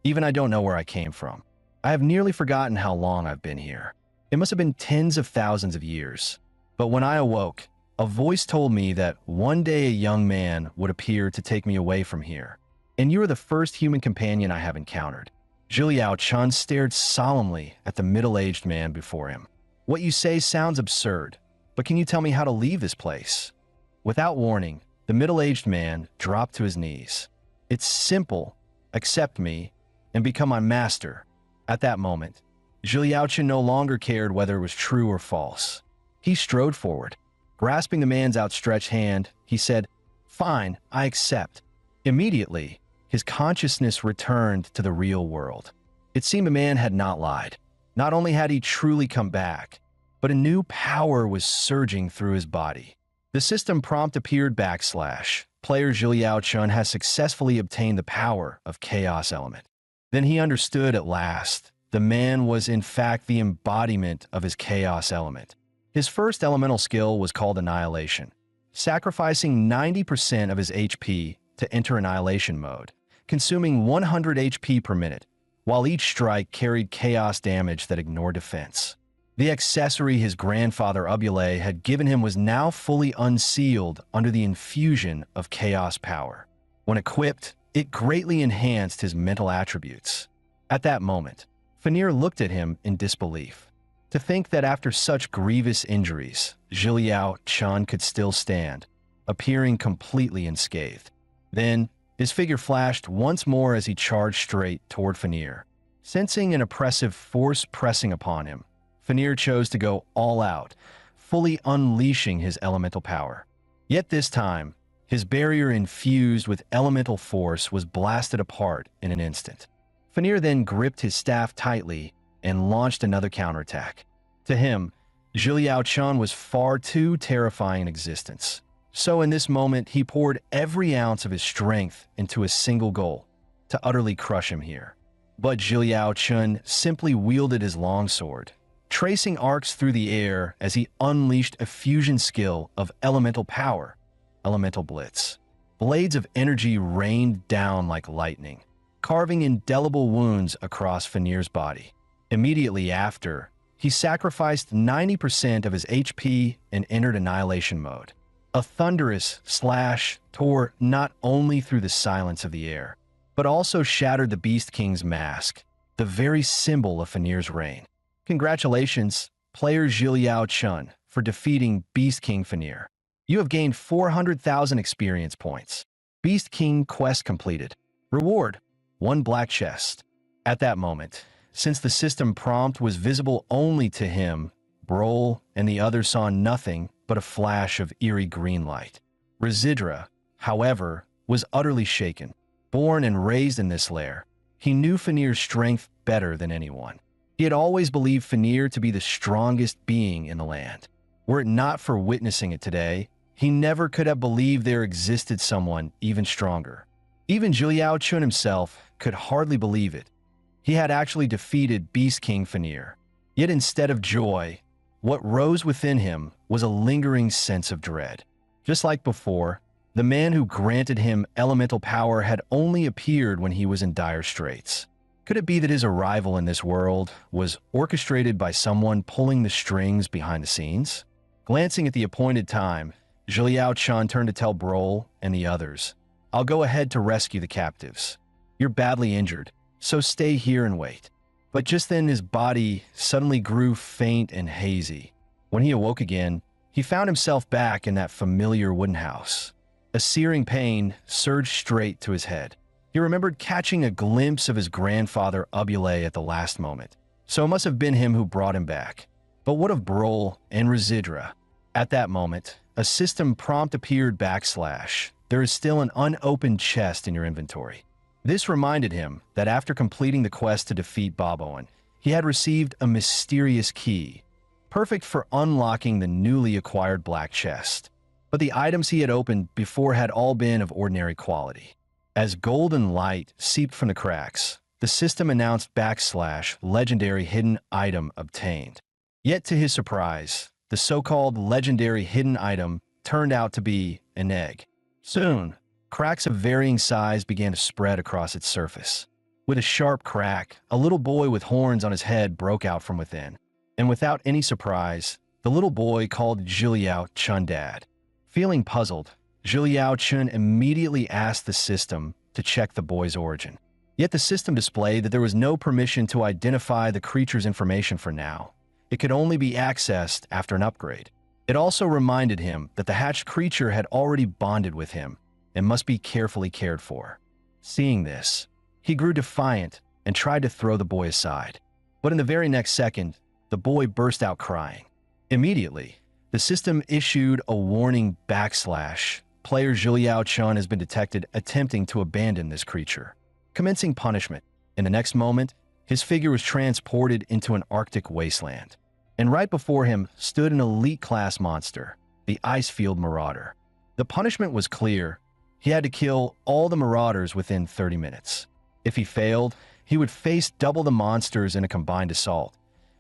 S1: even I don't know where I came from. I have nearly forgotten how long I've been here. It must have been tens of thousands of years. But when I awoke, a voice told me that one day a young man would appear to take me away from here, and you are the first human companion I have encountered. Zhiliao Chun stared solemnly at the middle-aged man before him. What you say sounds absurd, but can you tell me how to leave this place? Without warning, the middle-aged man dropped to his knees. It's simple. Accept me and become my master. At that moment, Zhiliao Chun no longer cared whether it was true or false. He strode forward. Grasping the man's outstretched hand, he said, "Fine, I accept." Immediately, his consciousness returned to the real world. It seemed the man had not lied. Not only had he truly come back, but a new power was surging through his body. The system prompt appeared / player Zhiliao Chun has successfully obtained the power of Chaos Element. Then he understood at last. The man was in fact the embodiment of his Chaos Element. His first elemental skill was called Annihilation, sacrificing 90% of his HP to enter Annihilation mode, consuming 100 HP per minute, while each strike carried chaos damage that ignored defense. The accessory his grandfather Ubule had given him was now fully unsealed under the infusion of chaos power. When equipped, it greatly enhanced his mental attributes. At that moment, Fanir looked at him in disbelief. To think that after such grievous injuries, Zhiliao Chun could still stand, appearing completely unscathed. Then, his figure flashed once more as he charged straight toward Fanir. Sensing an oppressive force pressing upon him, Fanir chose to go all out, fully unleashing his elemental power. Yet this time, his barrier infused with elemental force was blasted apart in an instant. Fanir then gripped his staff tightly and launched another counterattack. To him, Zhiliao Chun was far too terrifying an existence. So in this moment, he poured every ounce of his strength into a single goal, to utterly crush him here. But Zhiliao Chun simply wielded his longsword, tracing arcs through the air as he unleashed a fusion skill of elemental power, Elemental Blitz. Blades of energy rained down like lightning, carving indelible wounds across Fanir's body. Immediately after, he sacrificed 90% of his HP and entered Annihilation mode. A thunderous slash tore not only through the silence of the air, but also shattered the Beast King's mask, the very symbol of Fanir's reign. Congratulations, player Zhiliao Chun, for defeating Beast King Fanir. You have gained 400,000 experience points. Beast King quest completed. Reward: 1 black chest. At that moment, since the system prompt was visible only to him, Brol and the others saw nothing but a flash of eerie green light. Residra, however, was utterly shaken. Born and raised in this lair, he knew Fanir's strength better than anyone. He had always believed Fanir to be the strongest being in the land. Were it not for witnessing it today, he never could have believed there existed someone even stronger. Even Zhiliao Chun himself could hardly believe it. He had actually defeated Beast King Fanir. Yet instead of joy, what rose within him was a lingering sense of dread. Just like before, the man who granted him elemental power had only appeared when he was in dire straits. Could it be that his arrival in this world was orchestrated by someone pulling the strings behind the scenes? Glancing at the appointed time, Zhiliao Chun turned to tell Brol and the others, "I'll go ahead to rescue the captives. You're badly injured, so stay here and wait." But just then his body suddenly grew faint and hazy. When he awoke again, he found himself back in that familiar wooden house. A searing pain surged straight to his head. He remembered catching a glimpse of his grandfather Ubule at the last moment, so it must have been him who brought him back. But what of Brol and Residra? At that moment, a system prompt appeared / there is still an unopened chest in your inventory. This reminded him that after completing the quest to defeat Boboan, he had received a mysterious key, perfect for unlocking the newly acquired black chest. But the items he had opened before had all been of ordinary quality. As golden light seeped from the cracks, the system announced / legendary hidden item obtained. Yet to his surprise, the so-called legendary hidden item turned out to be an egg. Soon, cracks of varying size began to spread across its surface. With a sharp crack, a little boy with horns on his head broke out from within. And without any surprise, the little boy called Zhiliao Chun Dad. Feeling puzzled, Zhiliao Chun immediately asked the system to check the boy's origin. Yet the system displayed that there was no permission to identify the creature's information for now. It could only be accessed after an upgrade. It also reminded him that the hatched creature had already bonded with him and must be carefully cared for. Seeing this, he grew defiant and tried to throw the boy aside. But in the very next second, the boy burst out crying. Immediately, the system issued a warning / player Zhiliao Chun has been detected attempting to abandon this creature, commencing punishment. In the next moment, his figure was transported into an Arctic wasteland. And right before him stood an elite-class monster, the Icefield Marauder. The punishment was clear. He had to kill all the marauders within 30 minutes. If he failed, he would face double the monsters in a combined assault.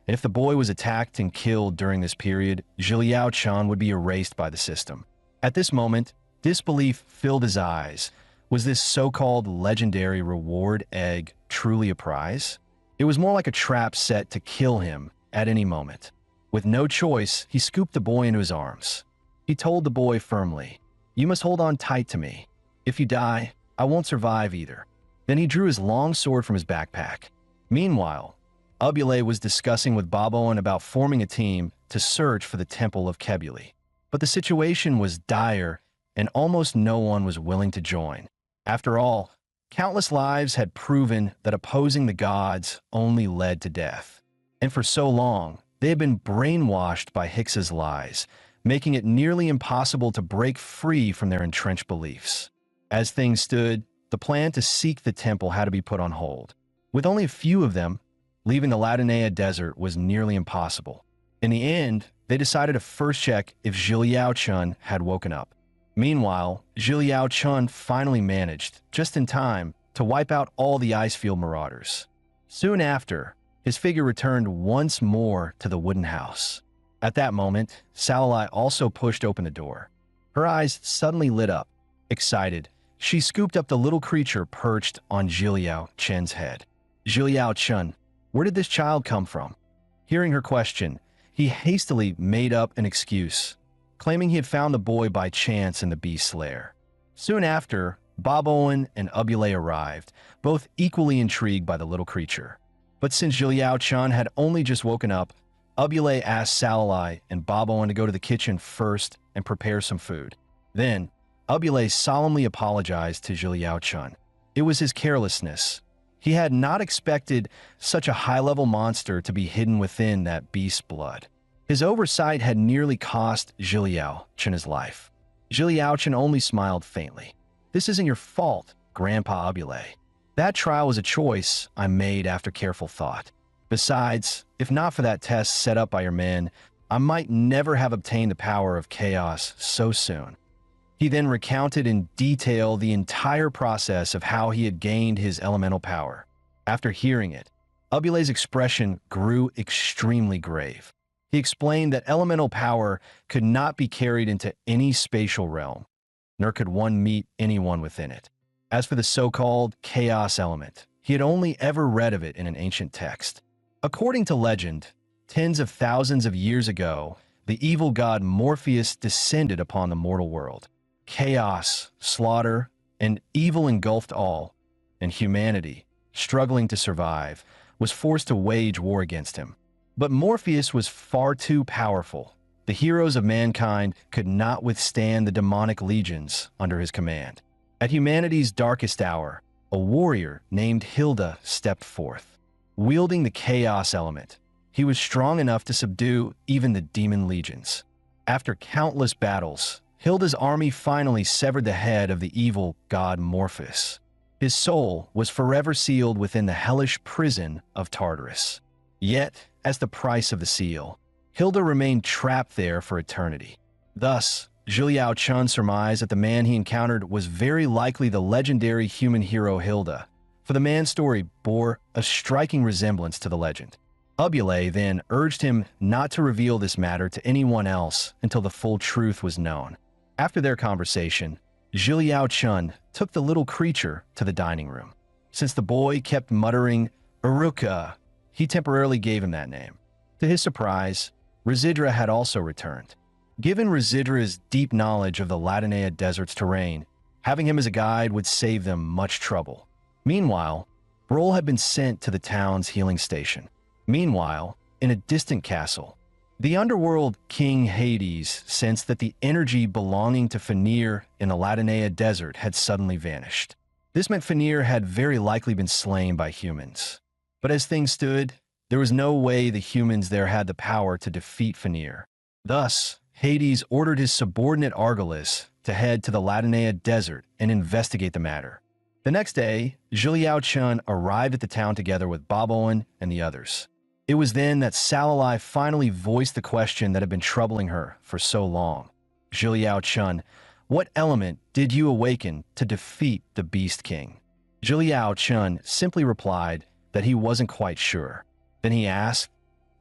S1: And if the boy was attacked and killed during this period, Zhiliao Chun would be erased by the system. At this moment, disbelief filled his eyes. Was this so-called legendary reward egg truly a prize? It was more like a trap set to kill him at any moment. With no choice, he scooped the boy into his arms. He told the boy firmly, "You must hold on tight to me. If you die, I won't survive either." Then he drew his long sword from his backpack. Meanwhile, Ubule was discussing with Baboan about forming a team to search for the Temple of Kebuli. But the situation was dire, and almost no one was willing to join. After all, countless lives had proven that opposing the gods only led to death. And for so long, they had been brainwashed by Hyksos lies, making it nearly impossible to break free from their entrenched beliefs. As things stood, the plan to seek the temple had to be put on hold. With only a few of them, leaving the Ladanea desert was nearly impossible. In the end, they decided to first check if Zhiliao Chun had woken up. Meanwhile, Zhiliao Chun finally managed, just in time, to wipe out all the Icefield Marauders. Soon after, his figure returned once more to the wooden house. At that moment, Salalai also pushed open the door. Her eyes suddenly lit up. Excited, she scooped up the little creature perched on Zhiliao Chun's head. "Zhiliao Chun, where did this child come from?" Hearing her question, he hastily made up an excuse, claiming he had found the boy by chance in the beast's lair. Soon after, Baboan and Ubule arrived, both equally intrigued by the little creature. But since Zhiliao Chun had only just woken up, Ubule asked Salalai and Baboan to go to the kitchen first and prepare some food. Then, Ubule solemnly apologized to Zhiliao Chun. It was his carelessness. He had not expected such a high-level monster to be hidden within that beast's blood. His oversight had nearly cost Zhiliao Chun his life. Zhiliao Chun only smiled faintly. "This isn't your fault, Grandpa Ubule. That trial was a choice I made after careful thought. Besides, if not for that test set up by your men, I might never have obtained the power of chaos so soon." He then recounted in detail the entire process of how he had gained his elemental power. After hearing it, Ubule's expression grew extremely grave. He explained that elemental power could not be carried into any spatial realm, nor could one meet anyone within it. As for the so-called chaos element, he had only ever read of it in an ancient text. According to legend, tens of thousands of years ago, the evil god Morpheus descended upon the mortal world. Chaos, slaughter, and evil engulfed all, and humanity, struggling to survive, was forced to wage war against him. But Morpheus was far too powerful. The heroes of mankind could not withstand the demonic legions under his command. At humanity's darkest hour, a warrior named Hilda stepped forth. Wielding the chaos element, he was strong enough to subdue even the demon legions. After countless battles, Hilda's army finally severed the head of the evil god Morpheus. His soul was forever sealed within the hellish prison of Tartarus. Yet, as the price of the seal, Hilda remained trapped there for eternity. Thus, Zhiliao Chun surmised that the man he encountered was very likely the legendary human hero Hilda, for the man's story bore a striking resemblance to the legend. Ubule then urged him not to reveal this matter to anyone else until the full truth was known. After their conversation, Zhiliao Chun took the little creature to the dining room. Since the boy kept muttering, Uruka, he temporarily gave him that name. To his surprise, Residra had also returned. Given Residra's deep knowledge of the Latinea Desert's terrain, having him as a guide would save them much trouble. Meanwhile, Brol had been sent to the town's healing station. Meanwhile, in a distant castle, the underworld king Hades sensed that the energy belonging to Fenrir in the Latinea Desert had suddenly vanished. This meant Fenrir had very likely been slain by humans. But as things stood, there was no way the humans there had the power to defeat Fenrir. Thus, Hades ordered his subordinate Argolis to head to the Latinea Desert and investigate the matter. The next day, Zhiliao Chun arrived at the town together with Boboin and the others. It was then that Salalai finally voiced the question that had been troubling her for so long. Zhiliao Chun, what element did you awaken to defeat the Beast King? Zhiliao Chun simply replied that he wasn't quite sure. Then he asked,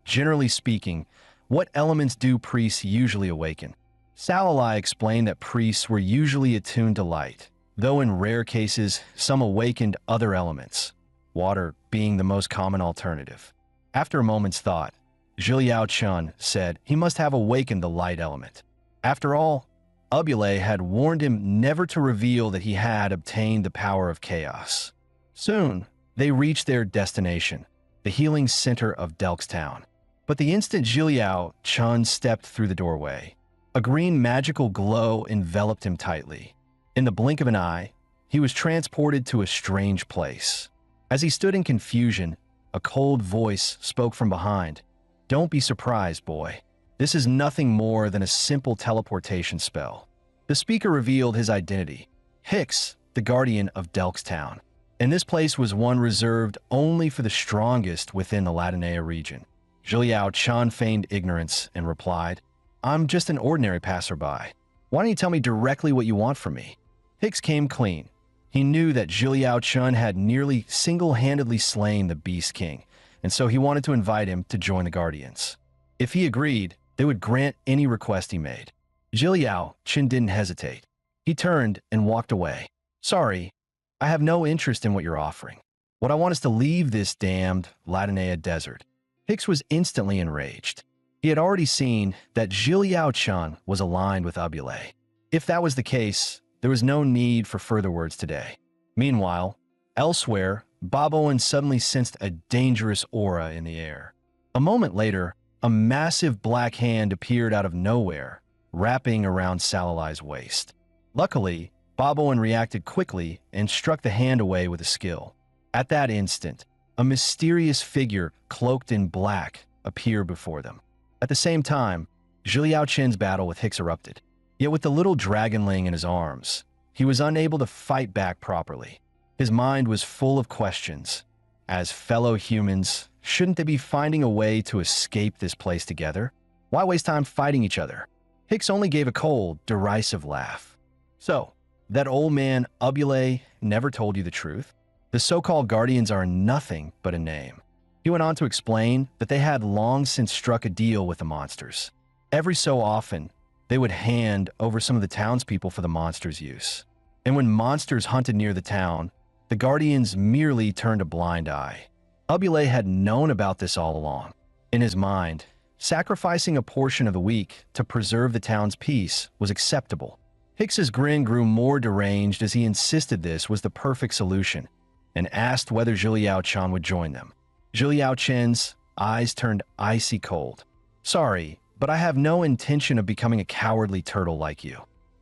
S1: generally speaking, what elements do priests usually awaken? Salalai explained that priests were usually attuned to light, though in rare cases some awakened other elements, water being the most common alternative. After a moment's thought, Zhiliao Chun said he must have awakened the light element. After all, Ubule had warned him never to reveal that he had obtained the power of chaos. Soon, they reached their destination, the healing center of Delkstown. But the instant Zhiliao Chun stepped through the doorway, a green magical glow enveloped him tightly. In the blink of an eye, he was transported to a strange place. As he stood in confusion, a cold voice spoke from behind. Don't be surprised, boy. This is nothing more than a simple teleportation spell. The speaker revealed his identity, Hicks, the guardian of Delkstown. And this place was one reserved only for the strongest within the Latinea region. Zhiliao Chun feigned ignorance and replied, I'm just an ordinary passerby. Why don't you tell me directly what you want from me? Hicks came clean. He knew that Zhiliao Chun had nearly single-handedly slain the Beast King, and so he wanted to invite him to join the Guardians. If he agreed, they would grant any request he made. Zhiliao Chun didn't hesitate. He turned and walked away. Sorry, I have no interest in what you're offering. What I want is to leave this damned Latinea desert. Hicks was instantly enraged. He had already seen that Zhiliao Chun was aligned with Ubule. If that was the case, there was no need for further words today. Meanwhile, elsewhere, Boboin suddenly sensed a dangerous aura in the air. A moment later, a massive black hand appeared out of nowhere, wrapping around Salalai's waist. Luckily, Boboin reacted quickly and struck the hand away with a skill. At that instant, a mysterious figure cloaked in black appeared before them. At the same time, Zhiliao Chun's battle with Hicks erupted. Yet with the little dragonling in his arms, he was unable to fight back properly. His mind was full of questions. As fellow humans, shouldn't they be finding a way to escape this place together? Why waste time fighting each other? Hicks only gave a cold, derisive laugh. So, that old man Ubule never told you the truth? The so-called guardians are nothing but a name. He went on to explain that they had long since struck a deal with the monsters. Every so often, they would hand over some of the townspeople for the monsters' use. And when monsters hunted near the town, the guardians merely turned a blind eye. Ubule had known about this all along. In his mind, sacrificing a portion of the weak to preserve the town's peace was acceptable. Hicks's grin grew more deranged as he insisted this was the perfect solution and asked whether Zhiliao Chun would join them. Zhiliao Chun's eyes turned icy cold. Sorry, but I have no intention of becoming a cowardly turtle like you.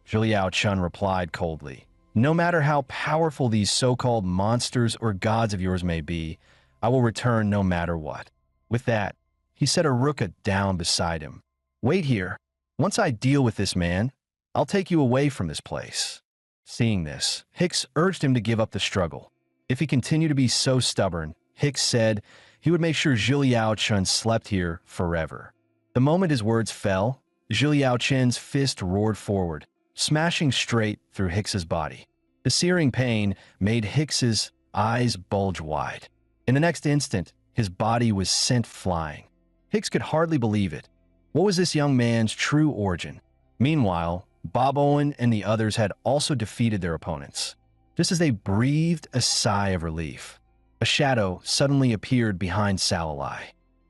S1: Zhiliao Chun replied coldly. No matter how powerful these so-called monsters or gods of yours may be, I will return no matter what. With that, he set Aruka down beside him. Wait here. Once I deal with this man, I'll take you away from this place. Seeing this, Hicks urged him to give up the struggle. If he continued to be so stubborn, Hicks said he would make sure Zhiliao Chun slept here forever. The moment his words fell, Zhiliao Chun's fist roared forward, smashing straight through Hicks's body. The searing pain made Hicks's eyes bulge wide. In the next instant, his body was sent flying. Hicks could hardly believe it. What was this young man's true origin? Meanwhile, Bob Owen and the others had also defeated their opponents. Just as they breathed a sigh of relief, a shadow suddenly appeared behind Salalai.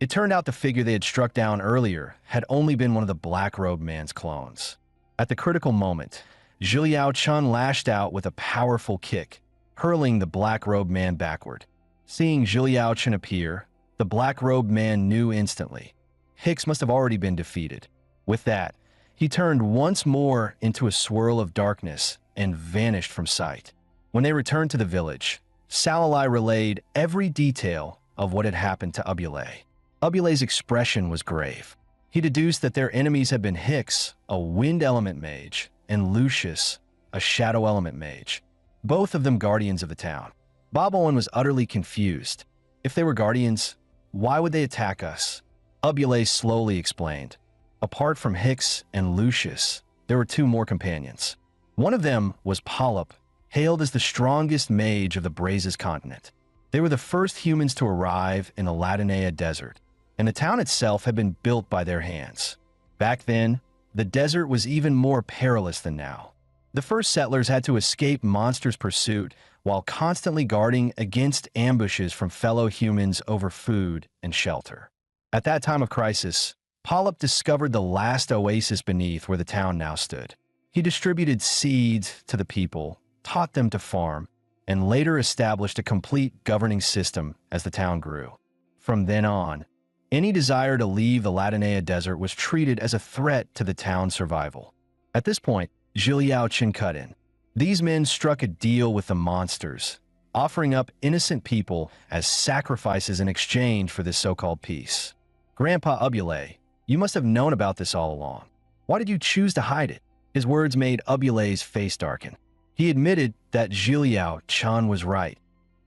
S1: It turned out the figure they had struck down earlier had only been one of the Black-Robed Man's clones. At the critical moment, Zhiliao Chun lashed out with a powerful kick, hurling the Black-Robed Man backward. Seeing Zhiliao Chun appear, the Black-Robed Man knew instantly. Hicks must have already been defeated. With that, he turned once more into a swirl of darkness and vanished from sight. When they returned to the village, Salalai relayed every detail of what had happened to Ubulay. Ubulay's expression was grave. He deduced that their enemies had been Hicks, a wind element mage, and Lucius, a shadow element mage, both of them guardians of the town. Bob Owen was utterly confused. If they were guardians, why would they attack us? Ubulay slowly explained. Apart from Hicks and Lucius, there were two more companions. One of them was Polyp, hailed as the strongest mage of the Brazes continent. They were the first humans to arrive in the Latinea desert, and the town itself had been built by their hands. Back then, the desert was even more perilous than now. The first settlers had to escape monsters' pursuit while constantly guarding against ambushes from fellow humans over food and shelter. At that time of crisis, Polyp discovered the last oasis beneath where the town now stood. He distributed seeds to the people, taught them to farm, and later established a complete governing system as the town grew. From then on, any desire to leave the Latinea desert was treated as a threat to the town's survival. At this point, Zhiliao Qin cut in. These men struck a deal with the monsters, offering up innocent people as sacrifices in exchange for this so-called peace. Grandpa Ubulay, you must have known about this all along. Why did you choose to hide it? His words made Ubulay's face darken. He admitted that Zhiliao Chan was right.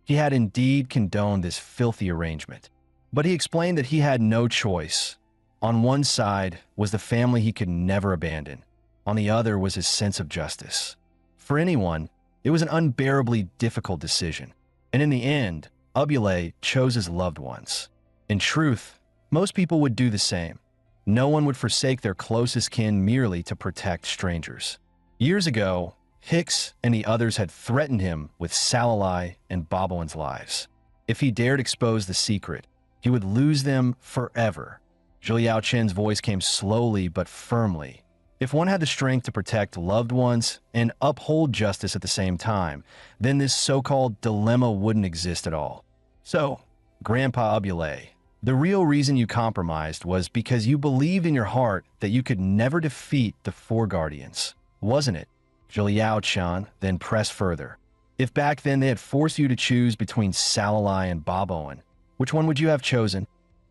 S1: He had indeed condoned this filthy arrangement. But he explained that he had no choice. On one side was the family he could never abandon. On the other was his sense of justice. For anyone, it was an unbearably difficult decision. And in the end, Ubulay chose his loved ones. In truth, most people would do the same. No one would forsake their closest kin merely to protect strangers. Years ago, Hicks and the others had threatened him with Salalai and Bob Owen's lives. If he dared expose the secret, he would lose them forever. Zhiliao Chen's voice came slowly but firmly. If one had the strength to protect loved ones and uphold justice at the same time, then this so-called dilemma wouldn't exist at all. So, Grandpa Ubulay, the real reason you compromised was because you believed in your heart that you could never defeat the four guardians, wasn't it? Zhiliao Chan then pressed further. If back then they had forced you to choose between Salalai and Bob Owen, which one would you have chosen?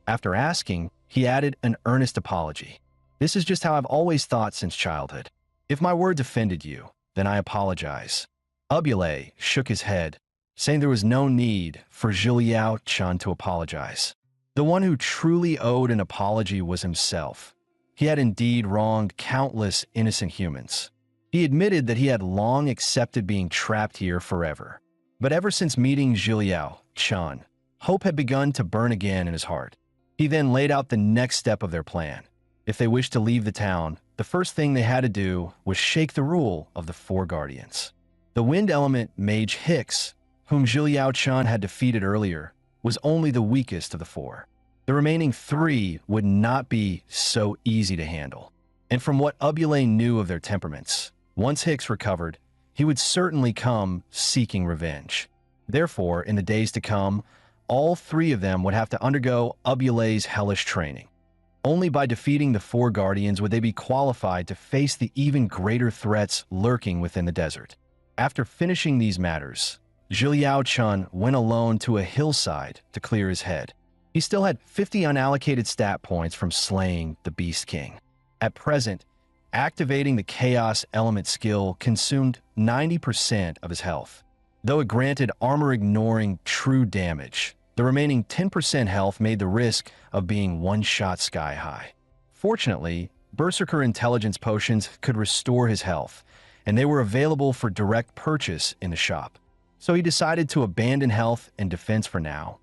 S1: After asking, he added an earnest apology. This is just how I've always thought since childhood. If my words offended you, then I apologize. Ubulay shook his head, saying there was no need for Zhiliao Chan to apologize. The one who truly owed an apology was himself. He had indeed wronged countless innocent humans. He admitted that he had long accepted being trapped here forever. But ever since meeting Zhiliao Chan, hope had begun to burn again in his heart. He then laid out the next step of their plan. If they wished to leave the town, the first thing they had to do was shake the rule of the four guardians. The wind element mage Hicks, whom Zhiliao Chan had defeated earlier, was only the weakest of the four. The remaining three would not be so easy to handle. And from what Ubulay knew of their temperaments, once Hicks recovered, he would certainly come seeking revenge. Therefore, in the days to come, all three of them would have to undergo Ubulay's hellish training. Only by defeating the four guardians would they be qualified to face the even greater threats lurking within the desert. After finishing these matters, Zhiliao Chun went alone to a hillside to clear his head. He still had 50 unallocated stat points from slaying the Beast King. At present, activating the Chaos Element skill consumed 90% of his health. Though it granted armor-ignoring true damage, the remaining 10% health made the risk of being one-shot sky-high. Fortunately, Berserker Intelligence potions could restore his health, and they were available for direct purchase in the shop. So he decided to abandon health and defense for now,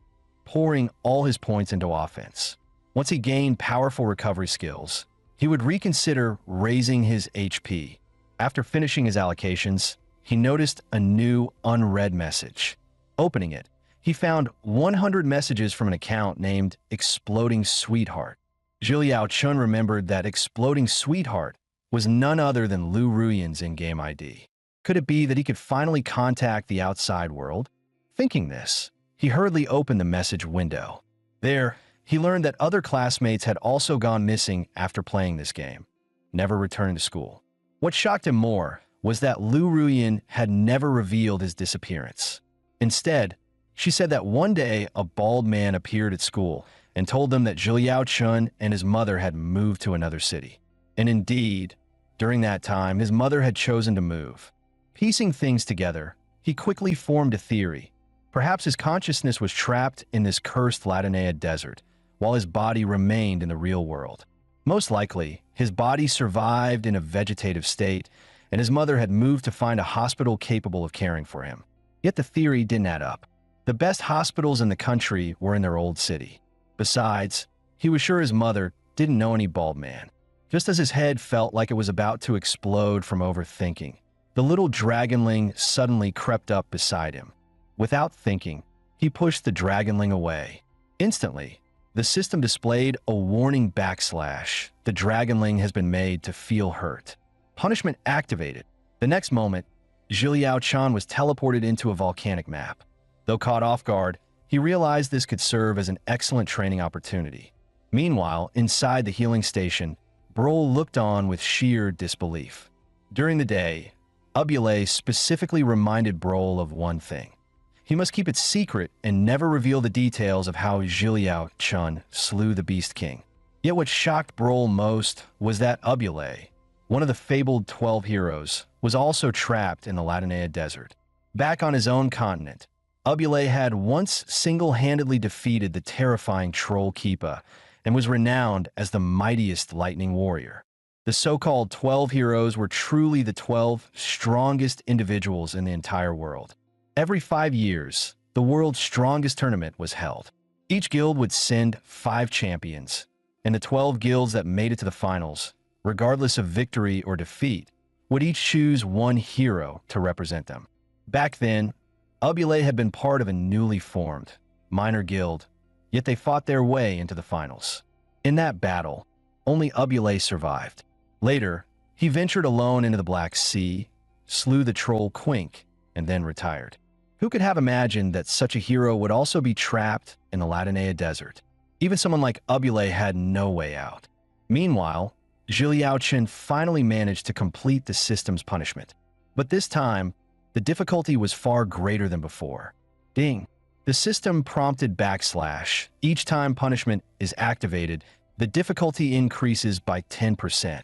S1: pouring all his points into offense. Once he gained powerful recovery skills, he would reconsider raising his HP. After finishing his allocations, he noticed a new unread message. Opening it, he found 100 messages from an account named Exploding Sweetheart. Zhiliao Chun remembered that Exploding Sweetheart was none other than Lu Ruyan's in-game ID. Could it be that he could finally contact the outside world? Thinking this, he hurriedly opened the message window. There, he learned that other classmates had also gone missing after playing this game, never returning to school. What shocked him more was that Lu Ruyan had never revealed his disappearance. Instead, she said that one day a bald man appeared at school and told them that Zhiliao Chun and his mother had moved to another city. And indeed, during that time, his mother had chosen to move. Piecing things together, he quickly formed a theory. Perhaps his consciousness was trapped in this cursed Latinea desert, while his body remained in the real world. Most likely, his body survived in a vegetative state, and his mother had moved to find a hospital capable of caring for him. Yet the theory didn't add up. The best hospitals in the country were in their old city. Besides, he was sure his mother didn't know any bald man. Just as his head felt like it was about to explode from overthinking, the little dragonling suddenly crept up beside him. Without thinking, he pushed the dragonling away. Instantly, the system displayed a warning backslash. The dragonling has been made to feel hurt. Punishment activated. The next moment, Zhiliao Chan was teleported into a volcanic map. Though caught off guard, he realized this could serve as an excellent training opportunity. Meanwhile, inside the healing station, Brol looked on with sheer disbelief. During the day, Ubule specifically reminded Brol of one thing. He must keep it secret and never reveal the details of how Zhiliao Chun slew the Beast King. Yet what shocked Brol most was that Ubule, one of the fabled 12 heroes, was also trapped in the Latinea desert. Back on his own continent, Ubule had once single-handedly defeated the terrifying troll Kipa and was renowned as the mightiest lightning warrior. The so-called 12 heroes were truly the 12 strongest individuals in the entire world. Every 5 years, the world's strongest tournament was held. Each guild would send 5 champions, and the 12 guilds that made it to the finals, regardless of victory or defeat, would each choose one hero to represent them. Back then, Ubule had been part of a newly formed, minor guild, yet they fought their way into the finals. In that battle, only Ubule survived. Later, he ventured alone into the Black Sea, slew the troll Quink, and then retired. Who could have imagined that such a hero would also be trapped in the Latinea desert? Even someone like Ubule had no way out. Meanwhile, Zhiliao Chen finally managed to complete the system's punishment. But this time, the difficulty was far greater than before. Ding! The system prompted backslash. Each time punishment is activated, the difficulty increases by 10%.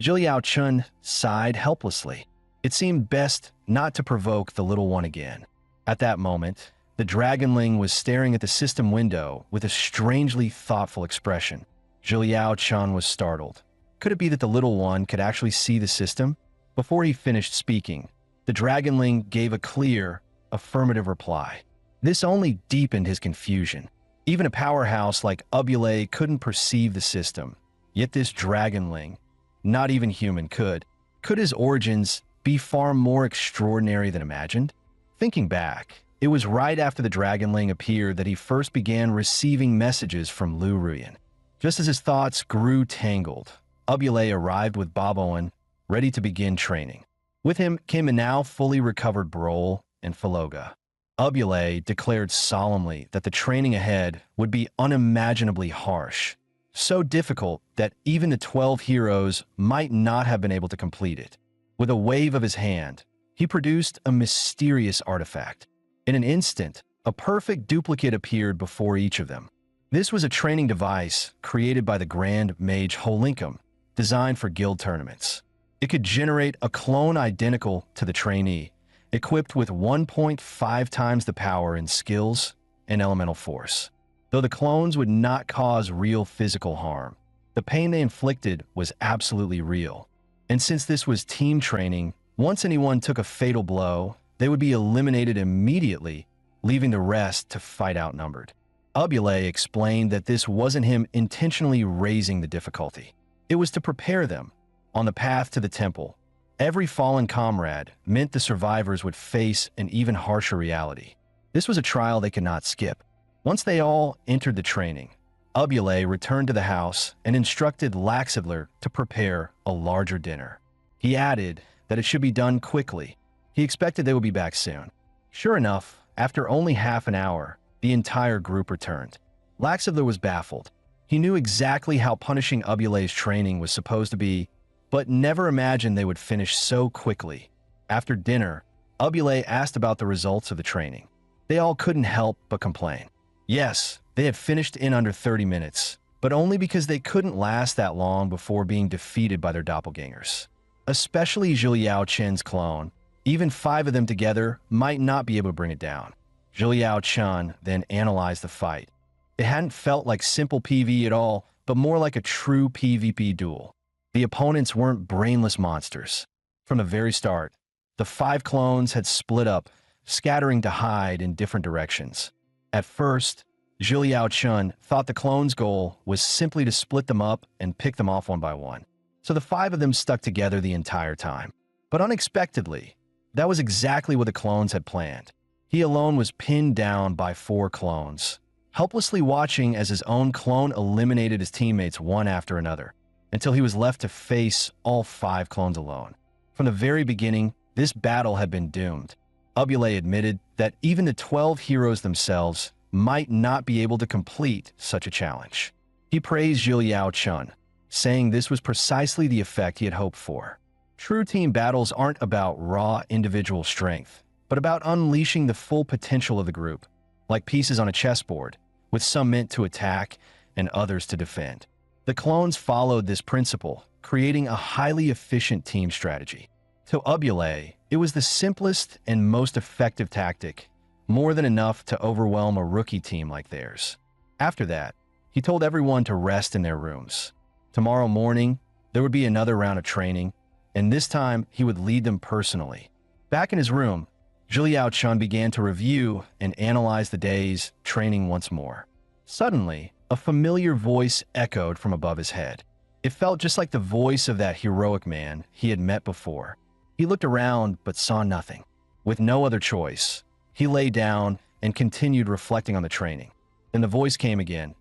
S1: Zhiliao Chun sighed helplessly. It seemed best not to provoke the little one again. At that moment, the dragonling was staring at the system window with a strangely thoughtful expression. Zhiliao Chun was startled. Could it be that the little one could actually see the system? Before he finished speaking, the dragonling gave a clear, affirmative reply. This only deepened his confusion. Even a powerhouse like Ubule couldn't perceive the system. Yet this dragonling, not even human, could. Could his origins be far more extraordinary than imagined? Thinking back, it was right after the dragonling appeared that he first began receiving messages from Lu Ruyan. Just as his thoughts grew tangled, Ubule arrived with Boboan, ready to begin training. With him came a now fully recovered Brol and Faloga. Ubule declared solemnly that the training ahead would be unimaginably harsh, so difficult that even the 12 heroes might not have been able to complete it. With a wave of his hand, he produced a mysterious artifact. In an instant, a perfect duplicate appeared before each of them. This was a training device created by the Grand Mage Holinkum, designed for guild tournaments. It could generate a clone identical to the trainee, equipped with 1.5 times the power in skills and elemental force. Though the clones would not cause real physical harm, the pain they inflicted was absolutely real. And since this was team training, once anyone took a fatal blow, they would be eliminated immediately, leaving the rest to fight outnumbered. Ubule explained that this wasn't him intentionally raising the difficulty. It was to prepare them on the path to the temple, Every fallen comrade meant the survivors would face an even harsher reality. This was a trial they could not skip. Once they all entered the training, Ubule returned to the house and instructed Laxidler to prepare a larger dinner. He added that it should be done quickly. He expected they would be back soon. Sure enough, after only half an hour, the entire group returned. Laxidler was baffled. He knew exactly how punishing Ubule's training was supposed to be, but never imagined they would finish so quickly. After dinner, Ubule asked about the results of the training. They all couldn't help but complain. Yes, they had finished in under 30 minutes, but only because they couldn't last that long before being defeated by their doppelgangers. Especially Zhou Yaochen's clone. Even 5 of them together might not be able to bring it down. Zhou Yaochen then analyzed the fight. It hadn't felt like simple PvE at all, but more like a true PvP duel. The opponents weren't brainless monsters. From the very start, the 5 clones had split up, scattering to hide in different directions. At first, Zhou Yaochen thought the clones' goal was simply to split them up and pick them off one by one. So the 5 of them stuck together the entire time. But unexpectedly, that was exactly what the clones had planned. He alone was pinned down by 4 clones, helplessly watching as his own clone eliminated his teammates one after another, until he was left to face all 5 clones alone. From the very beginning, this battle had been doomed. Ubule admitted that even the 12 heroes themselves might not be able to complete such a challenge. He praised Zhou Yaochen, saying this was precisely the effect he had hoped for. True team battles aren't about raw individual strength, but about unleashing the full potential of the group, like pieces on a chessboard, with some meant to attack and others to defend. The clones followed this principle, creating a highly efficient team strategy. To Ubule, it was the simplest and most effective tactic, more than enough to overwhelm a rookie team like theirs. After that, he told everyone to rest in their rooms. Tomorrow morning, there would be another round of training, and this time he would lead them personally. Back in his room, Zhou Yaochen began to review and analyze the day's training once more. Suddenly, a familiar voice echoed from above his head. It felt just like the voice of that heroic man he had met before. He looked around but saw nothing. With no other choice, he lay down and continued reflecting on the training. Then the voice came again.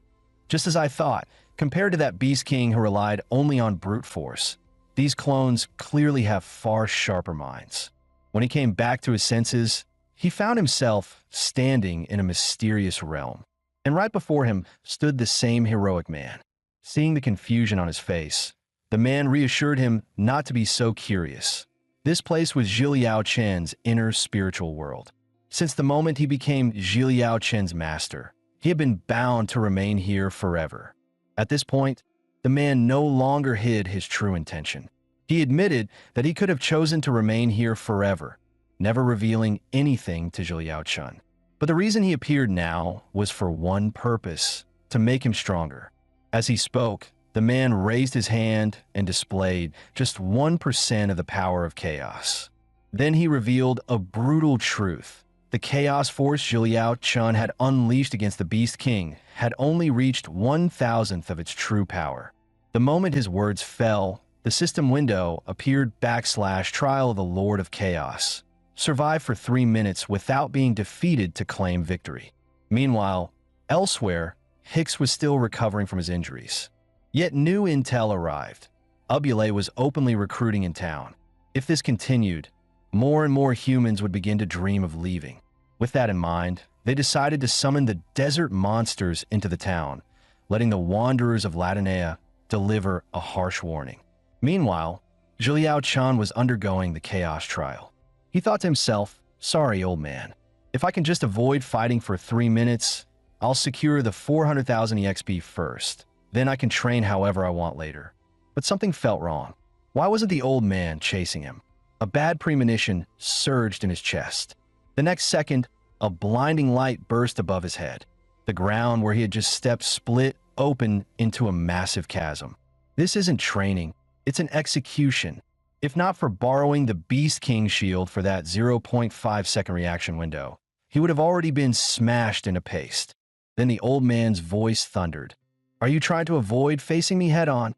S1: Just as I thought, compared to that Beast King who relied only on brute force, these clones clearly have far sharper minds. When he came back to his senses, he found himself standing in a mysterious realm. And right before him stood the same heroic man. Seeing the confusion on his face, the man reassured him not to be so curious. This place was Zhou Yaochen's inner spiritual world. Since the moment he became Zhou Yaochen's master, he had been bound to remain here forever. At this point, the man no longer hid his true intention. He admitted that he could have chosen to remain here forever, never revealing anything to Zhou Yaochen. But the reason he appeared now was for one purpose: to make him stronger. As he spoke, the man raised his hand and displayed just 1% of the power of chaos. Then he revealed a brutal truth. The chaos force Zhou Yaochen had unleashed against the Beast King had only reached 1,000th of its true power. The moment his words fell, the system window appeared /Trial of the Lord of Chaos. Survive for 3 minutes without being defeated to claim victory. Meanwhile, elsewhere, Hicks was still recovering from his injuries. Yet new intel arrived. Ubule was openly recruiting in town. If this continued, more and more humans would begin to dream of leaving. With that in mind, they decided to summon the desert monsters into the town, letting the wanderers of Latinea deliver a harsh warning. Meanwhile, Zhou Yaochen was undergoing the chaos trial. He thought to himself, "Sorry, old man. If I can just avoid fighting for 3 minutes, I'll secure the 400,000 EXP first. Then I can train however I want later." But something felt wrong. Why wasn't the old man chasing him? A bad premonition surged in his chest. The next second, a blinding light burst above his head. The ground where he had just stepped split open into a massive chasm. This isn't training, it's an execution. If not for borrowing the Beast King shield for that 0.5 second reaction window, he would have already been smashed into paste. Then the old man's voice thundered. "Are you trying to avoid facing me head-on?"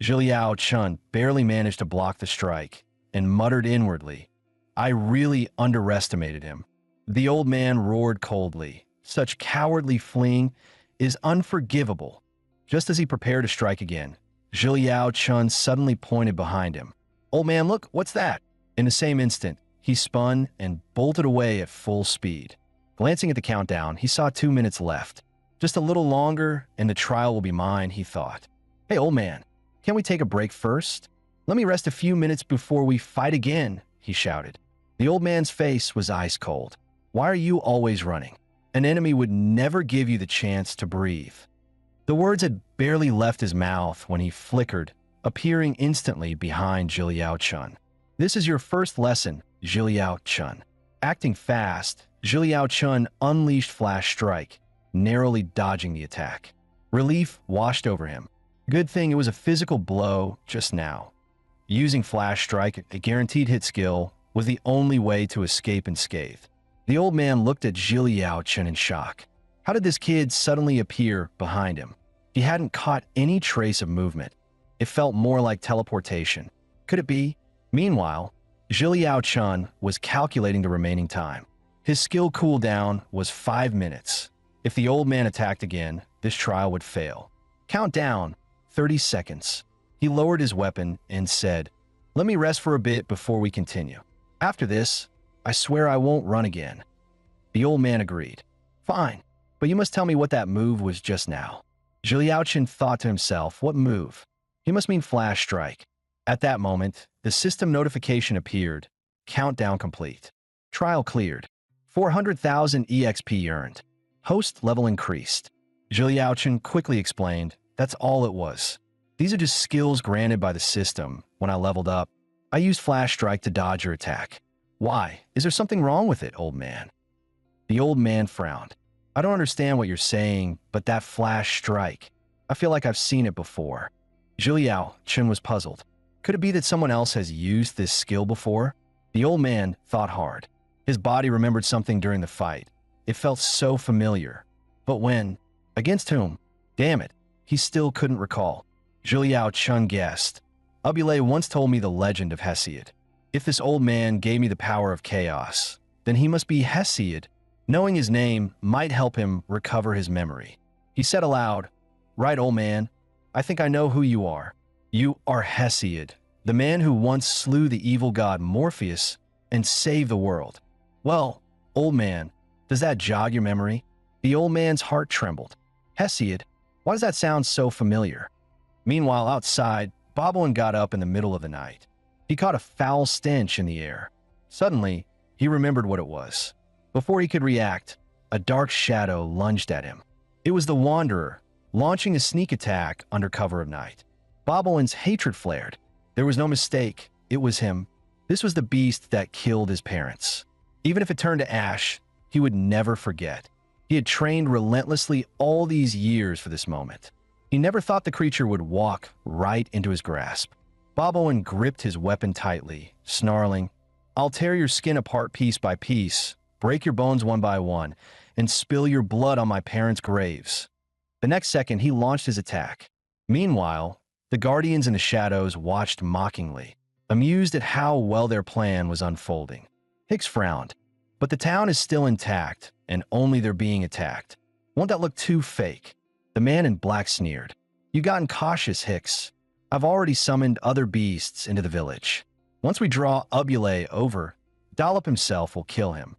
S1: Zhou Yaochen barely managed to block the strike, and muttered inwardly, I really underestimated him. The old man roared coldly. Such cowardly fleeing is unforgivable. Just as he prepared to strike again, Zhiliao Chun suddenly pointed behind him. Old man, look, what's that? In the same instant, he spun and bolted away at full speed. Glancing at the countdown, he saw 2 minutes left. Just a little longer, and the trial will be mine, he thought. Hey, old man, can't we take a break first? Let me rest a few minutes before we fight again, he shouted. The old man's face was ice cold. Why are you always running? An enemy would never give you the chance to breathe. The words had barely left his mouth when he flickered, appearing instantly behind Zhiliao Chun. This is your first lesson, Zhiliao Chun. Acting fast, Zhiliao Chun unleashed Flash Strike, narrowly dodging the attack. Relief washed over him. Good thing it was a physical blow just now. Using Flash Strike, a guaranteed hit skill, was the only way to escape unscathed. The old man looked at Zhiliao Chun in shock. How did this kid suddenly appear behind him? He hadn't caught any trace of movement. It felt more like teleportation. Could it be? Meanwhile, Zhiliao Chun was calculating the remaining time. His skill cooldown was 5 minutes. If the old man attacked again, this trial would fail. Count down, 30 seconds. He lowered his weapon and said, Let me rest for a bit before we continue. After this, I swear I won't run again. The old man agreed. Fine, but you must tell me what that move was just now. Zhiliao Chun thought to himself, what move? He must mean Flash Strike. At that moment, the system notification appeared. Countdown complete. Trial cleared. 400,000 EXP earned. Host level increased. Zhiliao Chun quickly explained, that's all it was. These are just skills granted by the system. When I leveled up, I used Flash Strike to dodge your attack. Why? Is there something wrong with it, old man? The old man frowned. I don't understand what you're saying, but that Flash Strike, I feel like I've seen it before. Zhiliao Chun was puzzled. Could it be that someone else has used this skill before? The old man thought hard. His body remembered something during the fight. It felt so familiar. But when? Against whom? Damn it, he still couldn't recall. Zhiliao Chun guessed. Ubule once told me the legend of Hesiod. If this old man gave me the power of chaos, then he must be Hesiod. Knowing his name might help him recover his memory. He said aloud, Right, old man, I think I know who you are. You are Hesiod, the man who once slew the evil god Morpheus and saved the world. Well, old man, does that jog your memory? The old man's heart trembled. Hesiod, why does that sound so familiar? Meanwhile, outside, Bobolin got up in the middle of the night. He caught a foul stench in the air. Suddenly, he remembered what it was. Before he could react, a dark shadow lunged at him. It was the Wanderer, launching a sneak attack under cover of night. Bobolin's hatred flared. There was no mistake, it was him. This was the beast that killed his parents. Even if it turned to ash, he would never forget. He had trained relentlessly all these years for this moment. He never thought the creature would walk right into his grasp. Bobolin gripped his weapon tightly, snarling, I'll tear your skin apart piece by piece, break your bones one by one, and spill your blood on my parents' graves. The next second, he launched his attack. Meanwhile, the Guardians in the shadows watched mockingly, amused at how well their plan was unfolding. Hicks frowned. But the town is still intact, and only they're being attacked. Won't that look too fake? The man in black sneered. You've gotten cautious, Hicks. I've already summoned other beasts into the village. Once we draw Ubule over, Dollop himself will kill him.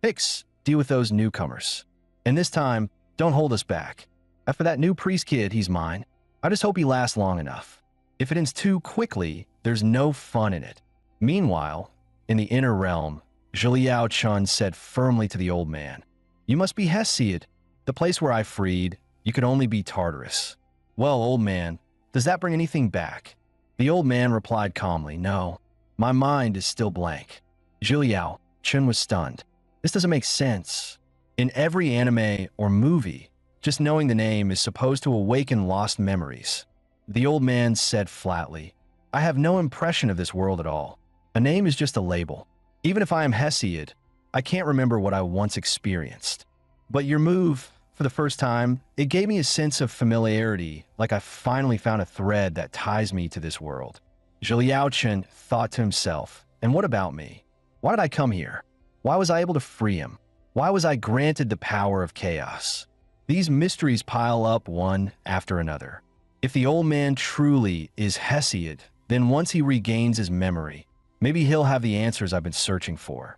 S1: Hicks, deal with those newcomers. And this time, don't hold us back. After that new priest kid, he's mine. I just hope he lasts long enough. If it ends too quickly, there's no fun in it. Meanwhile, in the inner realm, Zhiliao Chun said firmly to the old man, You must be Hesiod. The place where I freed, you could only be Tartarus. Well, old man, does that bring anything back? The old man replied calmly, No, my mind is still blank. Zhiliao Chun was stunned. This doesn't make sense. In every anime or movie, just knowing the name is supposed to awaken lost memories. The old man said flatly, I have no impression of this world at all. A name is just a label. Even if I am Hesiod, I can't remember what I once experienced. But your move, for the first time, it gave me a sense of familiarity, like I finally found a thread that ties me to this world. Zhou Chen thought to himself, and what about me? Why did I come here? Why was I able to free him? Why was I granted the power of chaos? These mysteries pile up one after another. If the old man truly is Hesiod, then once he regains his memory, maybe he'll have the answers I've been searching for.